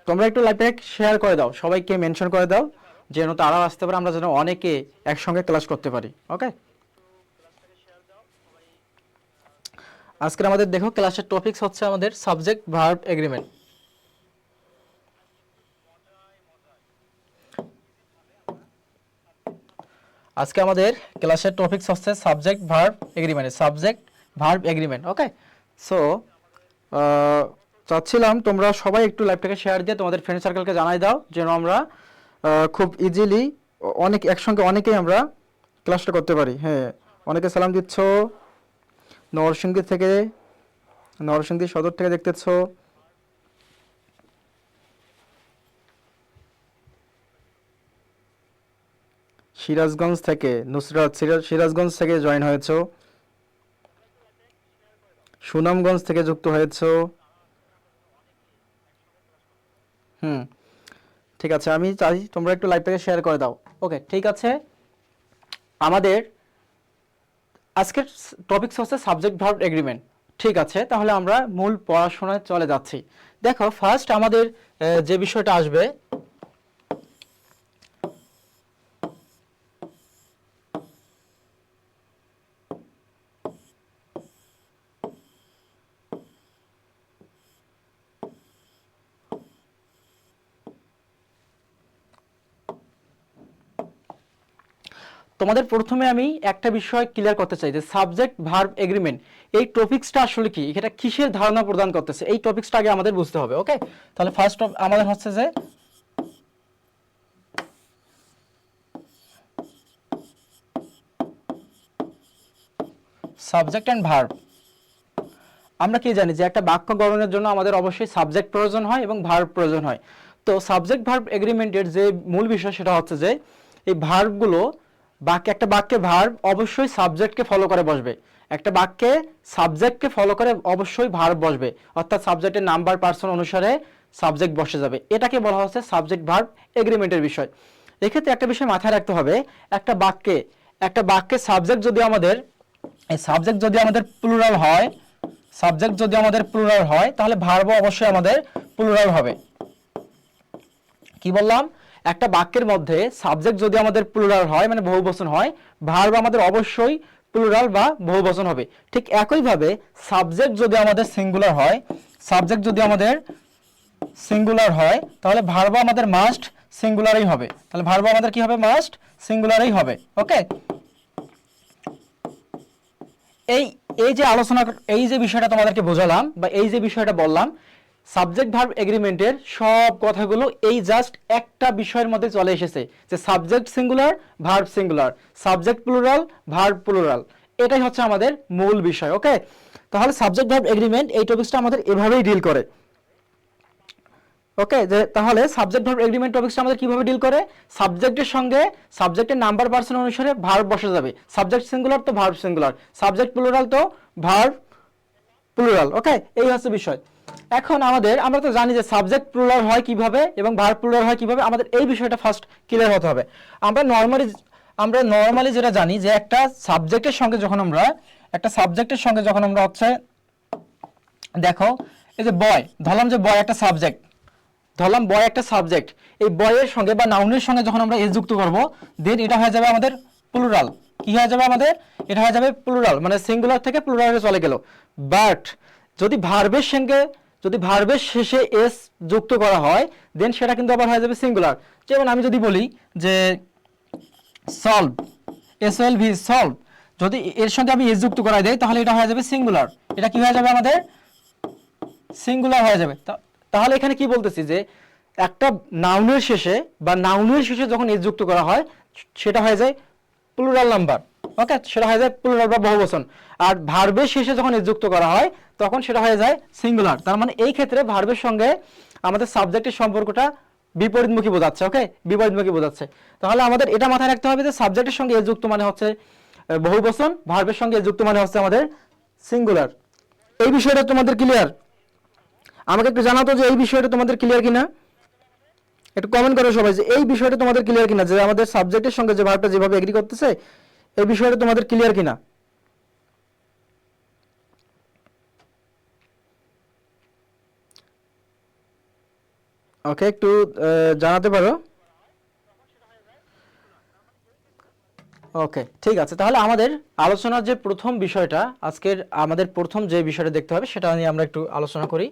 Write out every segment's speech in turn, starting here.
তোমরা একটু লাইভটা শেয়ার করে দাও, সবাইকে মেনশন করে দাও, যেন তারাও আসতে পারে, আমরা যেন অনেকে একসঙ্গে ক্লাস করতে পারি। ওকে, আজকের আমাদের দেখো ক্লাসের টপিকস হচ্ছে আমাদের সাবজেক্ট ভার্ব এগ্রিমেন্ট। আজকে আমাদের ক্লাসের টপিকস হচ্ছে subject verb agreement, subject verb agreement. Okay, so চাচ্ছিলাম তোমরা সবাই একটু লাইভটাকে শেয়ার দিয়ে তোমাদের ফ্রেন্ড সার্কেলকে জানাই দাও, যেন আমরা খুব ইজিলি অনেক একসঙ্গে অনেকেই আমরা ক্লাসটা করতে পারি। হ্যাঁ, অনেকে সালাম দিচ্ছ, নরসিংদী থেকে, নরসিংদী সদর থেকে দেখতেছ, সিরাজগঞ্জ থেকে নুসরাত, সিরাজগঞ্জ থেকে জয়েন হয়েছো, সুনামগঞ্জ থেকে যুক্ত হয়েছো। হুম, ঠিক আছে, আমি চাই তোমরা একটু লাইভটাকে শেয়ার করে দাও। ওকে, ঠিক আছে, আমাদের আজকের টপিকস হচ্ছে সাবজেক্ট ভার্ব এগ্রিমেন্ট। ঠিক আছে, তাহলে আমরা মূল পড়াশোনায় চলে যাচ্ছি। দেখো, ফার্স্ট আমাদের যে বিষয়টা আসবে, তোমাদের প্রথমে আমি একটা বিষয় ক্লিয়ার করতে চাই যে সাবজেক্ট ভার্ব এগ্রিমেন্ট এই টপিকসটা আসলে কি, এটা কিসের ধারণা প্রদান করতেছে, এই টপিকসটা আগে আমাদের বুঝতে হবে। ওকে, তাহলে ফার্স্ট আমাদের হচ্ছে যে সাবজেক্ট অ্যান্ড ভার্ব। আমরা কি জানি যে একটা বাক্য গঠনের জন্য আমাদের অবশ্যই সাবজেক্ট প্রয়োজন হয় এবং ভার্ব প্রয়োজন হয়। তো সাবজেক্ট ভার্ব এগ্রিমেন্টের যে মূল বিষয় সেটা হচ্ছে যে এই ভার্বগুলো একটা বাক্যে ভার্ব অবশ্যই সাবজেক্টকে ফলো করে বসবে, একটা বাক্যে সাবজেক্টকে ফলো করে অবশ্যই ভার্ব বসবে, অর্থাৎ সাবজেক্টের নাম্বার পার্সন অনুসারে সাবজেক্ট বসে যাবে। এটাকে বলা হচ্ছে সাবজেক্ট ভার্ব এগ্রিমেন্টের বিষয়। এক্ষেত্রে একটা বিষয় মাথায় রাখতে হবে, একটা বাক্যে সাবজেক্ট যদি আমাদের প্লুরাল হয়, সাবজেক্ট যদি আমাদের প্লুরাল হয় তাহলে ভার্বও অবশ্যই আমাদের প্লুরাল হবে। কি বললাম, একটা বাক্যের মধ্যে সাবজেক্ট যদি আমাদের প্লুরাল হয় মানে বহুবচন হয়, ভার্ব আমাদের অবশ্যই প্লুরাল বা বহুবচন হবে। ঠিক একইভাবে সাবজেক্ট যদি আমাদের সিঙ্গুলার হয়, তাহলে ভার্ব আমাদের মাস্ট সিঙ্গুলারই হবে, তাহলে ভার্ব আমাদের কি হবে, মাস্ট সিঙ্গুলারই হবে। ওকে, এই এই যে আলোচনা, এই যে বিষয়টা তোমাদেরকে বোঝালাম বা এই যে বিষয়টা বললাম, সাবজেক্ট ভার্ব এগ্রিমেন্টের সব কথাগুলো এই জাস্ট একটা বিষয়ের মধ্যে চলে এসেছে, যে subject singular, verb singular, subject plural, verb plural, এটাই হচ্ছে আমাদের মূল বিষয়। ওকে, তাহলে সাবজেক্ট ভার্ব এগ্রিমেন্ট এই টপিকসটা আমাদের এভাবেই ডিল করে। ওকে, যে তাহলে সাবজেক্ট ভার্ব এগ্রিমেন্ট টপিকসটা আমাদের কিভাবে ডিল করে, সাবজেক্টের সঙ্গে সাবজেক্টের নাম্বার পার্সন অনুসারে ভার্ব বসে যাবে, সাবজেক্ট সিঙ্গুলার তো ভার্ব সিঙ্গুলার, সাবজেক্ট প্লুরাল তো ভার্ব প্লুরাল। ওকে, এই হচ্ছে বিষয়। এখন আমরা তো জানি যে সাবজেক্ট প্লুরাল হয় কিভাবে এবং ভার্ব প্লুরাল হয় কিভাবে, আমাদের এই বিষয়টা ফার্স্ট ক্লিয়ার হতে হবে। আমরা নরমালি যেটা জানি যে একটা সাবজেক্টের সঙ্গে যখন আমরা হচ্ছে, দেখো এই যে বয়, ধরলাম যে বয় একটা সাবজেক্ট, এই বয়ের সঙ্গে বা নাউনের সঙ্গে যখন আমরা এস যুক্ত করব, দেন এটা হয়ে যাবে আমাদের প্লুরাল। কি হয়ে যাবে আমাদের, এটা হয়ে যাবে প্লুরাল, মানে সিঙ্গুলার থেকে প্লুরালে চলে গেল। বাট যদি ভার্বের শেষে এস যুক্ত করা হয়, দেন সেটা কিন্তু আবার হয়ে যাবে সিঙ্গুলার। যেমন আমি যদি বলি যে সলভ, SOLV, সলভ, যদি এর সঙ্গে আমি এস যুক্ত করাই দেই তাহলে এটা হয়ে যাবে সিঙ্গুলার, এটা কি হয়ে যাবে আমাদের সিঙ্গুলার হয়ে যাবে। তাহলে এখানে কি বলতেছি যে একটা নাউনের শেষে যখন এস যুক্ত করা হয় সেটা হয়ে যায় প্লুরাল নাম্বার। ওকে, সেটা হয়ে যায় প্লুরাল বা বহুবচন। আর ভার্বের শেষে যখন এস যুক্ত করা হয় তখন সেটা হয়ে যায় সিঙ্গুলার। তার মানে এই ক্ষেত্রে ভার্বের সঙ্গে আমাদের সাবজেক্টের সম্পর্কটা বিপরীতমুখী বোঝাচ্ছে। ওকে, বিপরীতমুখী বোঝাচ্ছে। তাহলে আমাদের এটা মাথায় রাখতে হবে যে সাবজেক্টের সঙ্গে এস যুক্ত মানে হচ্ছে বহুবচন, ভার্বের সঙ্গে এস যুক্ত মানে হচ্ছে আমাদের সিঙ্গুলার। এই বিষয়টা তোমাদের ক্লিয়ার? আমাকে একটু জানাতো যে এই বিষয়টা তোমাদের ক্লিয়ার কিনা, একটু কমেন্ট করো সবাই যে এই বিষয়টা তোমাদের ক্লিয়ার কিনা, যে আমাদের সাবজেক্টের সঙ্গে যে ভার্বটা যেভাবে এগ্রি করতেছে এই বিষয়টা তোমাদের ক্লিয়ার কিনা। ওকে, একটু জানাতে পারো। ওকে, ঠিক আছে। তাহলে আমাদের আলোচনার যে প্রথম বিষয়টা, আজকের আমাদের প্রথম যে বিষয়টা দেখতে হবে সেটা নিয়ে আমরা একটু আলোচনা করি।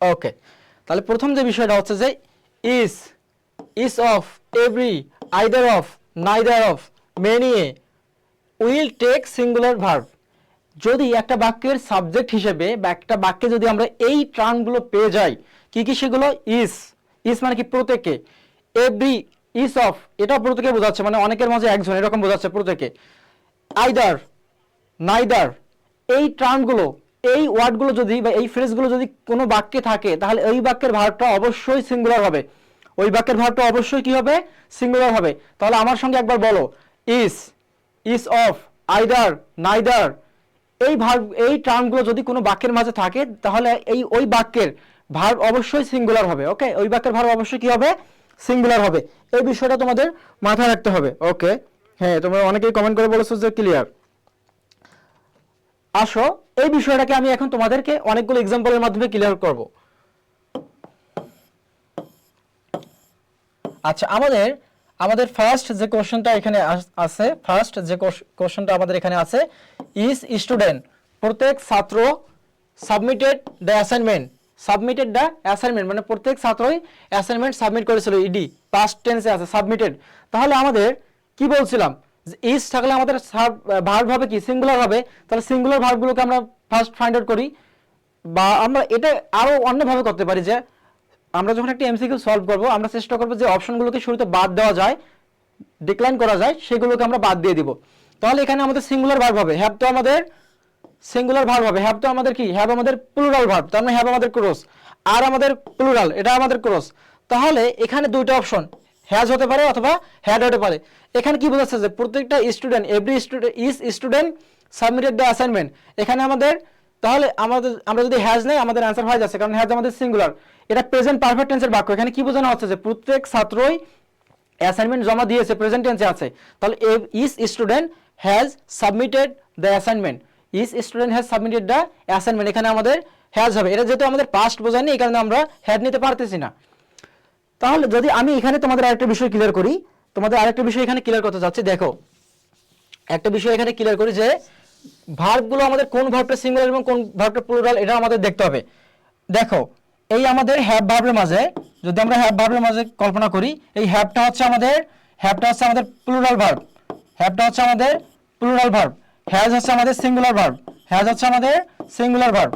ওকে, তাহলে প্রথম যে বিষয়টা হচ্ছে যে each of, every, either of, neither of, many a will take singular verb. যদি একটা বাক্যের সাবজেক্ট হিসেবে বা একটা বাক্যে যদি আমরা এই টার্মগুলো পেয়ে যাই, কি কি সেগুলো? ইস মানে কি? প্রত্যেকে। এভরি, ইস অফ, এটা প্রত্যেকে বোঝাচ্ছে, মানে অনেকের মাঝে একজন এরকম বোঝাচ্ছে প্রত্যেকে। আইদার, নাইদার, এই টার্মগুলো, এই ওয়ার্ডগুলো যদি বা এই ফ্রেজগুলো যদি কোনো বাক্যে থাকে, তাহলে ওই বাক্যের ভার্বটা অবশ্যই সিঙ্গুলার হবে। ওই বাক্যের ভার্বটা অবশ্যই কি হবে? সিঙ্গুলার হবে। তাহলে আমার সঙ্গে একবার বলো, ইস অফ, আইদার, নাইদার, এই ভার্ব, এই টার্মগুলো যদি কোনো বাক্যের মাঝে থাকে, তাহলে ওই বাক্যের ভার্ব অবশ্যই সিঙ্গুলার হবে। ওকে, ওই বাক্যের ভার্ব অবশ্যই কি হবে? সিঙ্গুলার হবে। এই বিষয়টা তোমাদের মাথায় রাখতে হবে। ওকে, হ্যাঁ, তোমরা অনেকেই কমেন্ট করে বলেছো যে ক্লিয়ার। আসো, এই বিষয়টাকে আমি এখন তোমাদেরকে অনেকগুলো এক্সাম্পলের মাধ্যমে ক্লিয়ার করব। আচ্ছা, আমাদের ফার্স্ট যে কোশ্চেনটা এখানে আছে, ফার্স্ট যে কোশ্চেনটা আমাদের এখানে আছে, ইজ স্টুডেন্ট, প্রত্যেক ছাত্র, submitted the assignment, submitted the assignment মানে প্রত্যেক ছাত্রই অ্যাসাইনমেন্ট সাবমিট করেছিল। ইডি পাস্ট টেন্সে আছে, সাবমিটেড। তাহলে আমাদের কি বলছিলাম? ইজ থাকলে আমাদের ভার্ব হবে কি? সিঙ্গুলার হবে। তাহলে সিঙ্গুলার ভার্বগুলোকে আমরা ফার্স্ট ফাইন্ড আউট করি, বা আমরা এটা আরো অন্যভাবে করতে পারি যে আমরা যখন একটা এমসিকিউ সলভ করব, আমরা চেষ্টা করব যে অপশনগুলোকে শুরুতে বাদ দেওয়া যায়, ডিক্লাইন করা যায়, সেগুলোকে আমরা বাদ দিয়ে দিব। তাহলে এখানে আমাদের সিঙ্গুলার ভার্ব হবে, হ্যাভ তো আমাদের সিঙ্গুলার ভার্ব হবে, হ্যাভ তো আমাদের কি? হ্যাভ আমাদের প্লুরাল ভার্ব, তার মানে হ্যাভ আমাদের ক্রস, আর আমাদের প্লুরাল, এটা আমাদের ক্রস। তাহলে এখানে দুইটা অপশন, হ্যাজ হতে পারে অথবা হ্যাড হতে পারে। এখানে কি বোঝাচ্ছে? যে প্রত্যেকটা student, every student, is student submitted the assignment. এখানে আমাদের, তাহলে আমরা যদি হ্যাজ নেই, আমাদের অ্যান্সার হয়ে যাচ্ছে, কারণ হ্যাজ আমাদের সিঙ্গুলার। এটা প্রেজেন্ট পারফেক্ট টেন্সের বাক্য। এখানে কি বোঝানো হচ্ছে? যে প্রত্যেক ছাত্রই অ্যাসাইনমেন্ট জমা দিয়েছে, প্রেজেন্ট টেন্সে আছে। তাহলে is student has submitted the assignment, is student has submitted the assignment, এখানে আমাদের হ্যাজ হবে। এটা যেহেতু আমাদের পাস্ট বোঝায়নি, এই কারণে আমরা হ্যাড নিতে পারতেছি না। তাহলে যদি আমি এখানে তোমাদের আরেকটা বিষয় ক্লিয়ার করি, তোমাদের আরেকটা বিষয় এখানে ক্লিয়ার করতে চাচ্ছি। দেখো, একটা বিষয় এখানে ক্লিয়ার করি যে ভার্বগুলো আমাদের কোন ভার্বটা সিঙ্গুলার এবং কোন ভার্বটা প্লুরাল, এটা আমাদের দেখতে হবে। দেখো, এই আমাদের হ্যাভ ভার্বের মাঝে, যদি আমরা হ্যাভ ভার্বের মাঝে কল্পনা করি, এই হ্যাভটা হচ্ছে আমাদের প্লুরাল ভার্ব, হ্যাভটা হচ্ছে আমাদের প্লুরাল ভার্ব, হ্যাজ হচ্ছে আমাদের সিঙ্গুলার ভার্ব, হ্যাজ হচ্ছে আমাদের সিঙ্গুলার ভার্ব।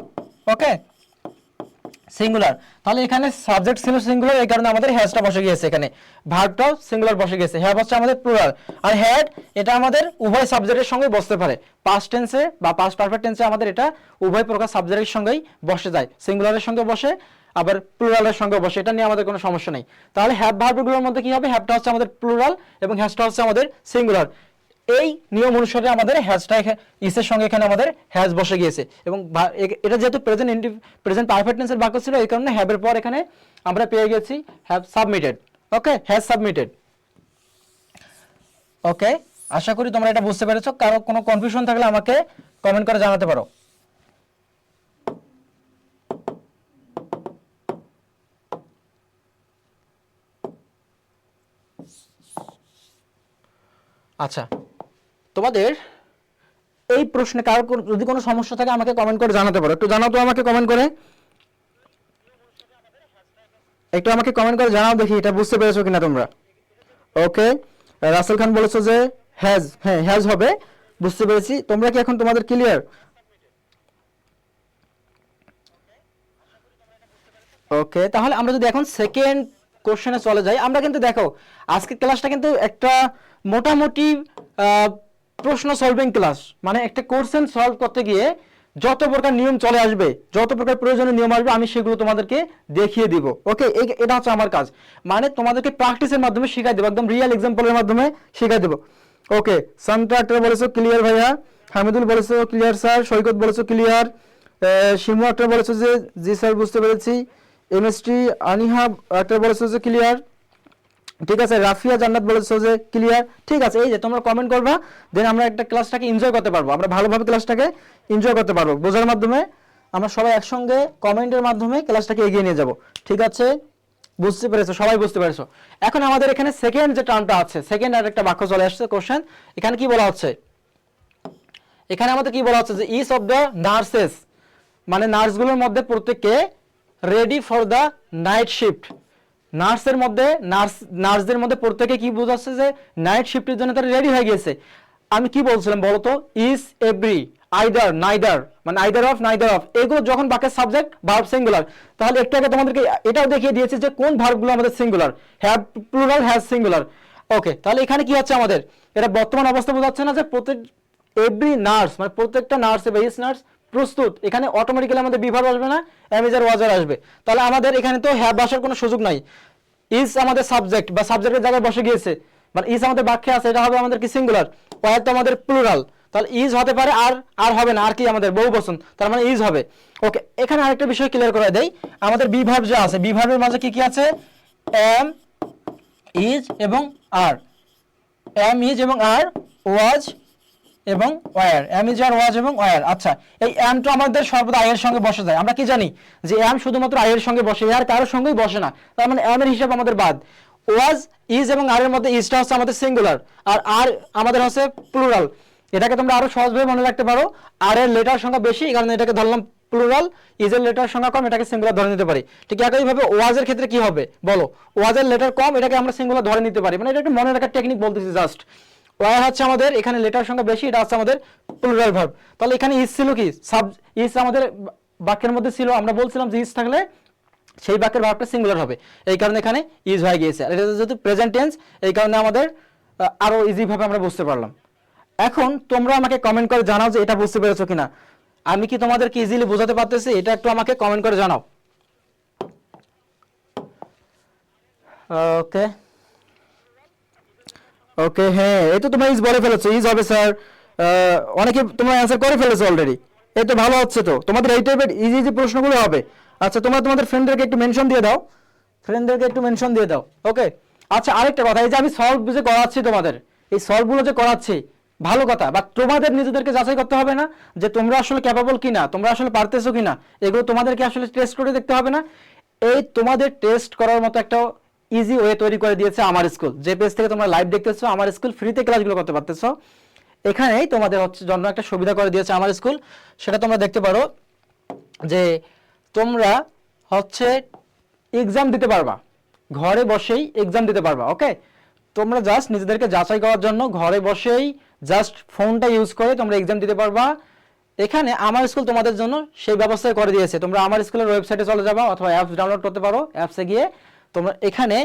ওকে, সিঙ্গুলার। তাহলে এখানে সাবজেক্ট ছিল সিঙ্গুলার, এই কারণে আমাদের হ্যাজটা বসে গিয়েছে, এখানে ভার্বটাও সিঙ্গুলার বসে গিয়েছে। হ্যাভ হচ্ছে আমাদের প্লুরাল, আর হ্যাড এটা আমাদের উভয় সাবজেক্টের সঙ্গে বসতে পারে, পাস্ট টেন্সে বা পাস্ট পারফেক্ট টেন্সে আমাদের এটা উভয় প্রকার সাবজেক্টের সঙ্গেই বসে যায়, সিঙ্গুলারের সঙ্গে বসে আবার প্লুরালের সঙ্গে বসে, এটা নিয়ে আমাদের কোনো সমস্যা নেই। তাহলে হ্যাভ ভার্বগুলোর মধ্যে কি হবে? হ্যাভটা হচ্ছে আমাদের প্লুরাল এবং হ্যাজটা হচ্ছে আমাদের সিঙ্গুলার। এই নিয়ম অনুসারে আমাদের হ্যাজটা ইসের সঙ্গে এখানে আমাদের হ্যাজ বসে গিয়েছে, এবং এটা যেহেতু প্রেজেন্ট পারফেক্ট টেন্সের বাক্য ছিল, এই কারণে হ্যাভের পর এখানে আমরা পেয়ে গেছি have submitted. Okay, has submitted. Okay, আশা করি তোমরা এটা বুঝতে পেরেছো। কারো কোনো কনফিউশন থাকলে আমাকে কমেন্ট করে জানাতে পারো। আচ্ছা, তোমাদের এই প্রশ্নে কারো যদি কোনো সমস্যা থাকে আমাকে কমেন্ট করে জানাতে পারো। একটু জানাও তো আমাকে কমেন্ট করে, একটু আমাকে কমেন্ট করে জানাও দেখি এটা বুঝতে পেরেছো কিনা তোমরা। ওকে, রাসেল খান বলেছো যে হ্যাজ, হ্যাঁ হ্যাজ হবে, বুঝতে পেরেছি। তোমরা কি এখন তোমাদের ক্লিয়ার? ওকে, তাহলে আমরা যদি এখন সেকেন্ড কোশ্চেনে চলে যাই, আমরা কিন্তু দেখো আজকের ক্লাসটা কিন্তু একটা মোটামুটি প্রশ্ন সলভিং ক্লাস, মানে একটা কোশ্চেন সলভ করতে গিয়ে যত প্রকার নিয়ম চলে আসবে, যত প্রকার প্রয়োজনীয় নিয়ম আসবে, আমি সেগুলো তোমাদেরকে দেখিয়ে দিব। ওকে, এটা হচ্ছে আমার কাজ, মানে তোমাদেরকে প্র্যাকটিসের মাধ্যমে শেখাই দেবো, একদম রিয়েল এক্সাম্পলের মাধ্যমে শেখাই দেবো। ওকে, সান্তা আক্তার বলেছো ক্লিয়ার ভাইয়া, হামিদুল বলেছো ক্লিয়ার স্যার, সৈকত বলেছো ক্লিয়ার, শিমু আক্তার বলেছো যে জি স্যার বুঝতে পেরেছি, এমএসটি আনিহা আক্তার বলেছো যে ক্লিয়ার, ঠিক আছে, রাফিয়া জান্নাত বলেছো যে ক্লিয়ার। ঠিক আছে, এই যে তোমরা কমেন্ট করবা, দেন আমরা একটা ক্লাসটাকে এনজয় করতে পারবো, আমরা ভালোভাবে ক্লাসটাকে এনজয় করতে পারবো, বোঝার মাধ্যমে আমরা সবাই একসঙ্গে কমেন্টের মাধ্যমে ক্লাসটাকে এগিয়ে নিয়ে যাব। ঠিক আছে, বুঝতে পেরেছো, সবাই বুঝতে পেরেছো। এখন আমাদের এখানে সেকেন্ড যে টার্মটা আছে, সেকেন্ড আর একটা বাক্য চলে আসছে কোশ্চেন। এখানে কি বলা হচ্ছে, এখানে আমাদের কি বলা হচ্ছে যে ইচ অফ দ্য নার্সেস, মানে নার্সগুলোর মধ্যে প্রত্যেককে ready for the night shift. নার্সের মধ্যে নার্সদের মধ্যে প্রত্যেকে কি বোঝাচ্ছে যে নাইট শিফটের জন্য তারা রেডি হয়ে গেছে। আমি কি বলছিলাম বলো তো, ইজ, এভরি, আইদার, নাইদার, মানে আইদার অফ, নাইদার অফ, এগুলো যখন বাক্যের সাবজেক্ট ভার্ব সিঙ্গুলার, তাহলে একটু আগে তোমাদেরকে এটাও দেখিয়ে দিয়েছে যে কোন ভার্বগুলো আমাদের singular, have plural, has singular. Okay, তাহলে এখানে কি হচ্ছে আমাদের, এটা বর্তমান অবস্থা বোঝাচ্ছে না যে প্রত্যেক এভরি নার্স মানে প্রত্যেকটা নার্স বা ইজ নার্স প্রস্তুত, এখানে অটোমেটিক্যালি আমাদের বিভার আসবে না, অ্যামিজার ওয়াজার আসবে। তাহলে আমাদের এখানে তো হ্যাভ আসার কোনো সুযোগ নাই, ইজ আমাদের সাবজেক্ট বা সাবজেক্টের জায়গায় বসে গিয়েছে, মানে ইজ আমাদের বাক্যে আছে, এটা হবে আমাদের কি সিঙ্গুলার, ওয়ার তো আমাদের প্লুরাল, তাহলে ইজ হতে পারে, আর হবে না, আর কি আমাদের বহুবচন, তার মানে ইজ হবে। ওকে, এখানে আরেকটা বিষয় ক্লিয়ার করে দেই, আমাদের বিভার্ব যে আছে, বিভার্বের মাঝে কি কি আছে, এম, ইজ এবং আর, এম, ইজ এবং আর, ওয়াজ এবং ওয়ার, এম, ইজ, আর, ওয়াজ এবং ওয়ার। আচ্ছা, এই এমটা আমাদের সর্বদা আই এর সঙ্গে বসে যায়, আমরা কি জানি যে এম শুধুমাত্র আই এর সঙ্গে বসে, আর কারোর সঙ্গেই বসে না, তার মানে এম এর হিসাব আমাদের বাদ। ওয়াজ, ইজ এবং আর এর মধ্যে ইজটা হচ্ছে আমাদের সিঙ্গুলার, আর আমাদের হচ্ছে প্লুরাল। এটাকে তোমরা আরো সহজভাবে মনে রাখতে পারো, আর এর লেটার সংখ্যা বেশি, এই কারণে এটাকে ধরলাম প্লুরাল, ইজ এর লেটার সংখ্যা কম, এটাকে সিঙ্গুলার ধরে নিতে পারি। ঠিক একইভাবে ওয়াজ এর ক্ষেত্রে কি হবে বলো, ওয়াজ এর লেটার কম, এটাকে আমরা সিঙ্গুলার ধরে নিতে পারি, মানে এটা একটু মনে রাখার টেকনিক বলতেছি জাস্ট। ওয়ার হচ্ছে আমাদের এখানে লেটার সংখ্যা বেশি, এটা হচ্ছে আমাদের প্লুরাল ভার্ব। তাহলে এখানে ইজ ছিল কি, ইজ আমাদের বাক্যের মধ্যে ছিল, আমরা বলছিলাম যে ইজ থাকলে সেই বাক্যের ভার্বটা সিঙ্গুলার হবে, এই কারণে এখানে ইজ হয়ে গিয়েছে। আর এটা যেহেতু প্রেজেন্ট টেন্স, এই কারণে আমাদের আরো ইজি ভাবে আমরা বুঝতে পারলাম। এখন তোমরা আমাকে কমেন্ট করে জানাও যে এটা বুঝতে পেরেছো কিনা, আমি কি তোমাদেরকে ইজিলি বোঝাতে পারতেছি, এটা একটু আমাকে কমেন্ট করে জানাও। ওকে ওকে, হ্যাঁ এই তো তোমরা ইজ বলে ফেলেছো, ইজ হবে স্যার, অনেকে তোমরা অ্যান্সার করে ফেলেছো অলরেডি, এই তো ভালো হচ্ছে, তো তোমাদের এই টাইপের ইজি ইজি প্রশ্নগুলো হবে। আচ্ছা, তোমরা তোমাদের ফ্রেন্ডদেরকে একটু মেনশন দিয়ে দাও, ফ্রেন্ডদেরকে একটু মেনশন দিয়ে দাও। ওকে, আচ্ছা আরেকটা কথা, এই যে আমি সলভ যে করাচ্ছি তোমাদের, এই সলভগুলো যে করাচ্ছি ভালো কথা, বা তোমাদের নিজেদেরকে যাচাই করতে হবে না যে তোমরা আসলে ক্যাপাবল কিনা, তোমরা আসলে পারতেছো কিনা, এগুলো তোমাদেরকে আসলে টেস্ট করে দেখতে হবে না। এই তোমাদের টেস্ট করার মতো একটা ইজি ওয়ে তৈরি করে দিয়েছে আমার স্কুল, যে পেজ থেকে তোমরা লাইভ দেখতেছো, আমার স্কুল ফ্রিতে ক্লাসগুলো করতে পারতেছো, এখানেই তোমাদের হচ্ছে জন্য একটা সুবিধা করে দিয়েছে আমার স্কুল, সেটা তোমরা দেখতে পারো যে তোমরা হচ্ছে এক্সাম দিতে পারবা, ঘরে বসেই এক্সাম দিতে পারবা। ওকে, তোমরা জাস্ট নিজেদেরকে যাচাই করার জন্য ঘরে বসেই জাস্ট ফোনটা ইউজ করে তোমরা এক্সাম দিতে পারবা। এখানে আমার স্কুল তোমাদের জন্য সেই ব্যবস্থা করে দিয়েছে, তোমরা আমার স্কুলের ওয়েবসাইটে চলে যাবা অথবা অ্যাপস ডাউনলোড করতে পারো, অ্যাপসে গিয়ে তোমরা এখানে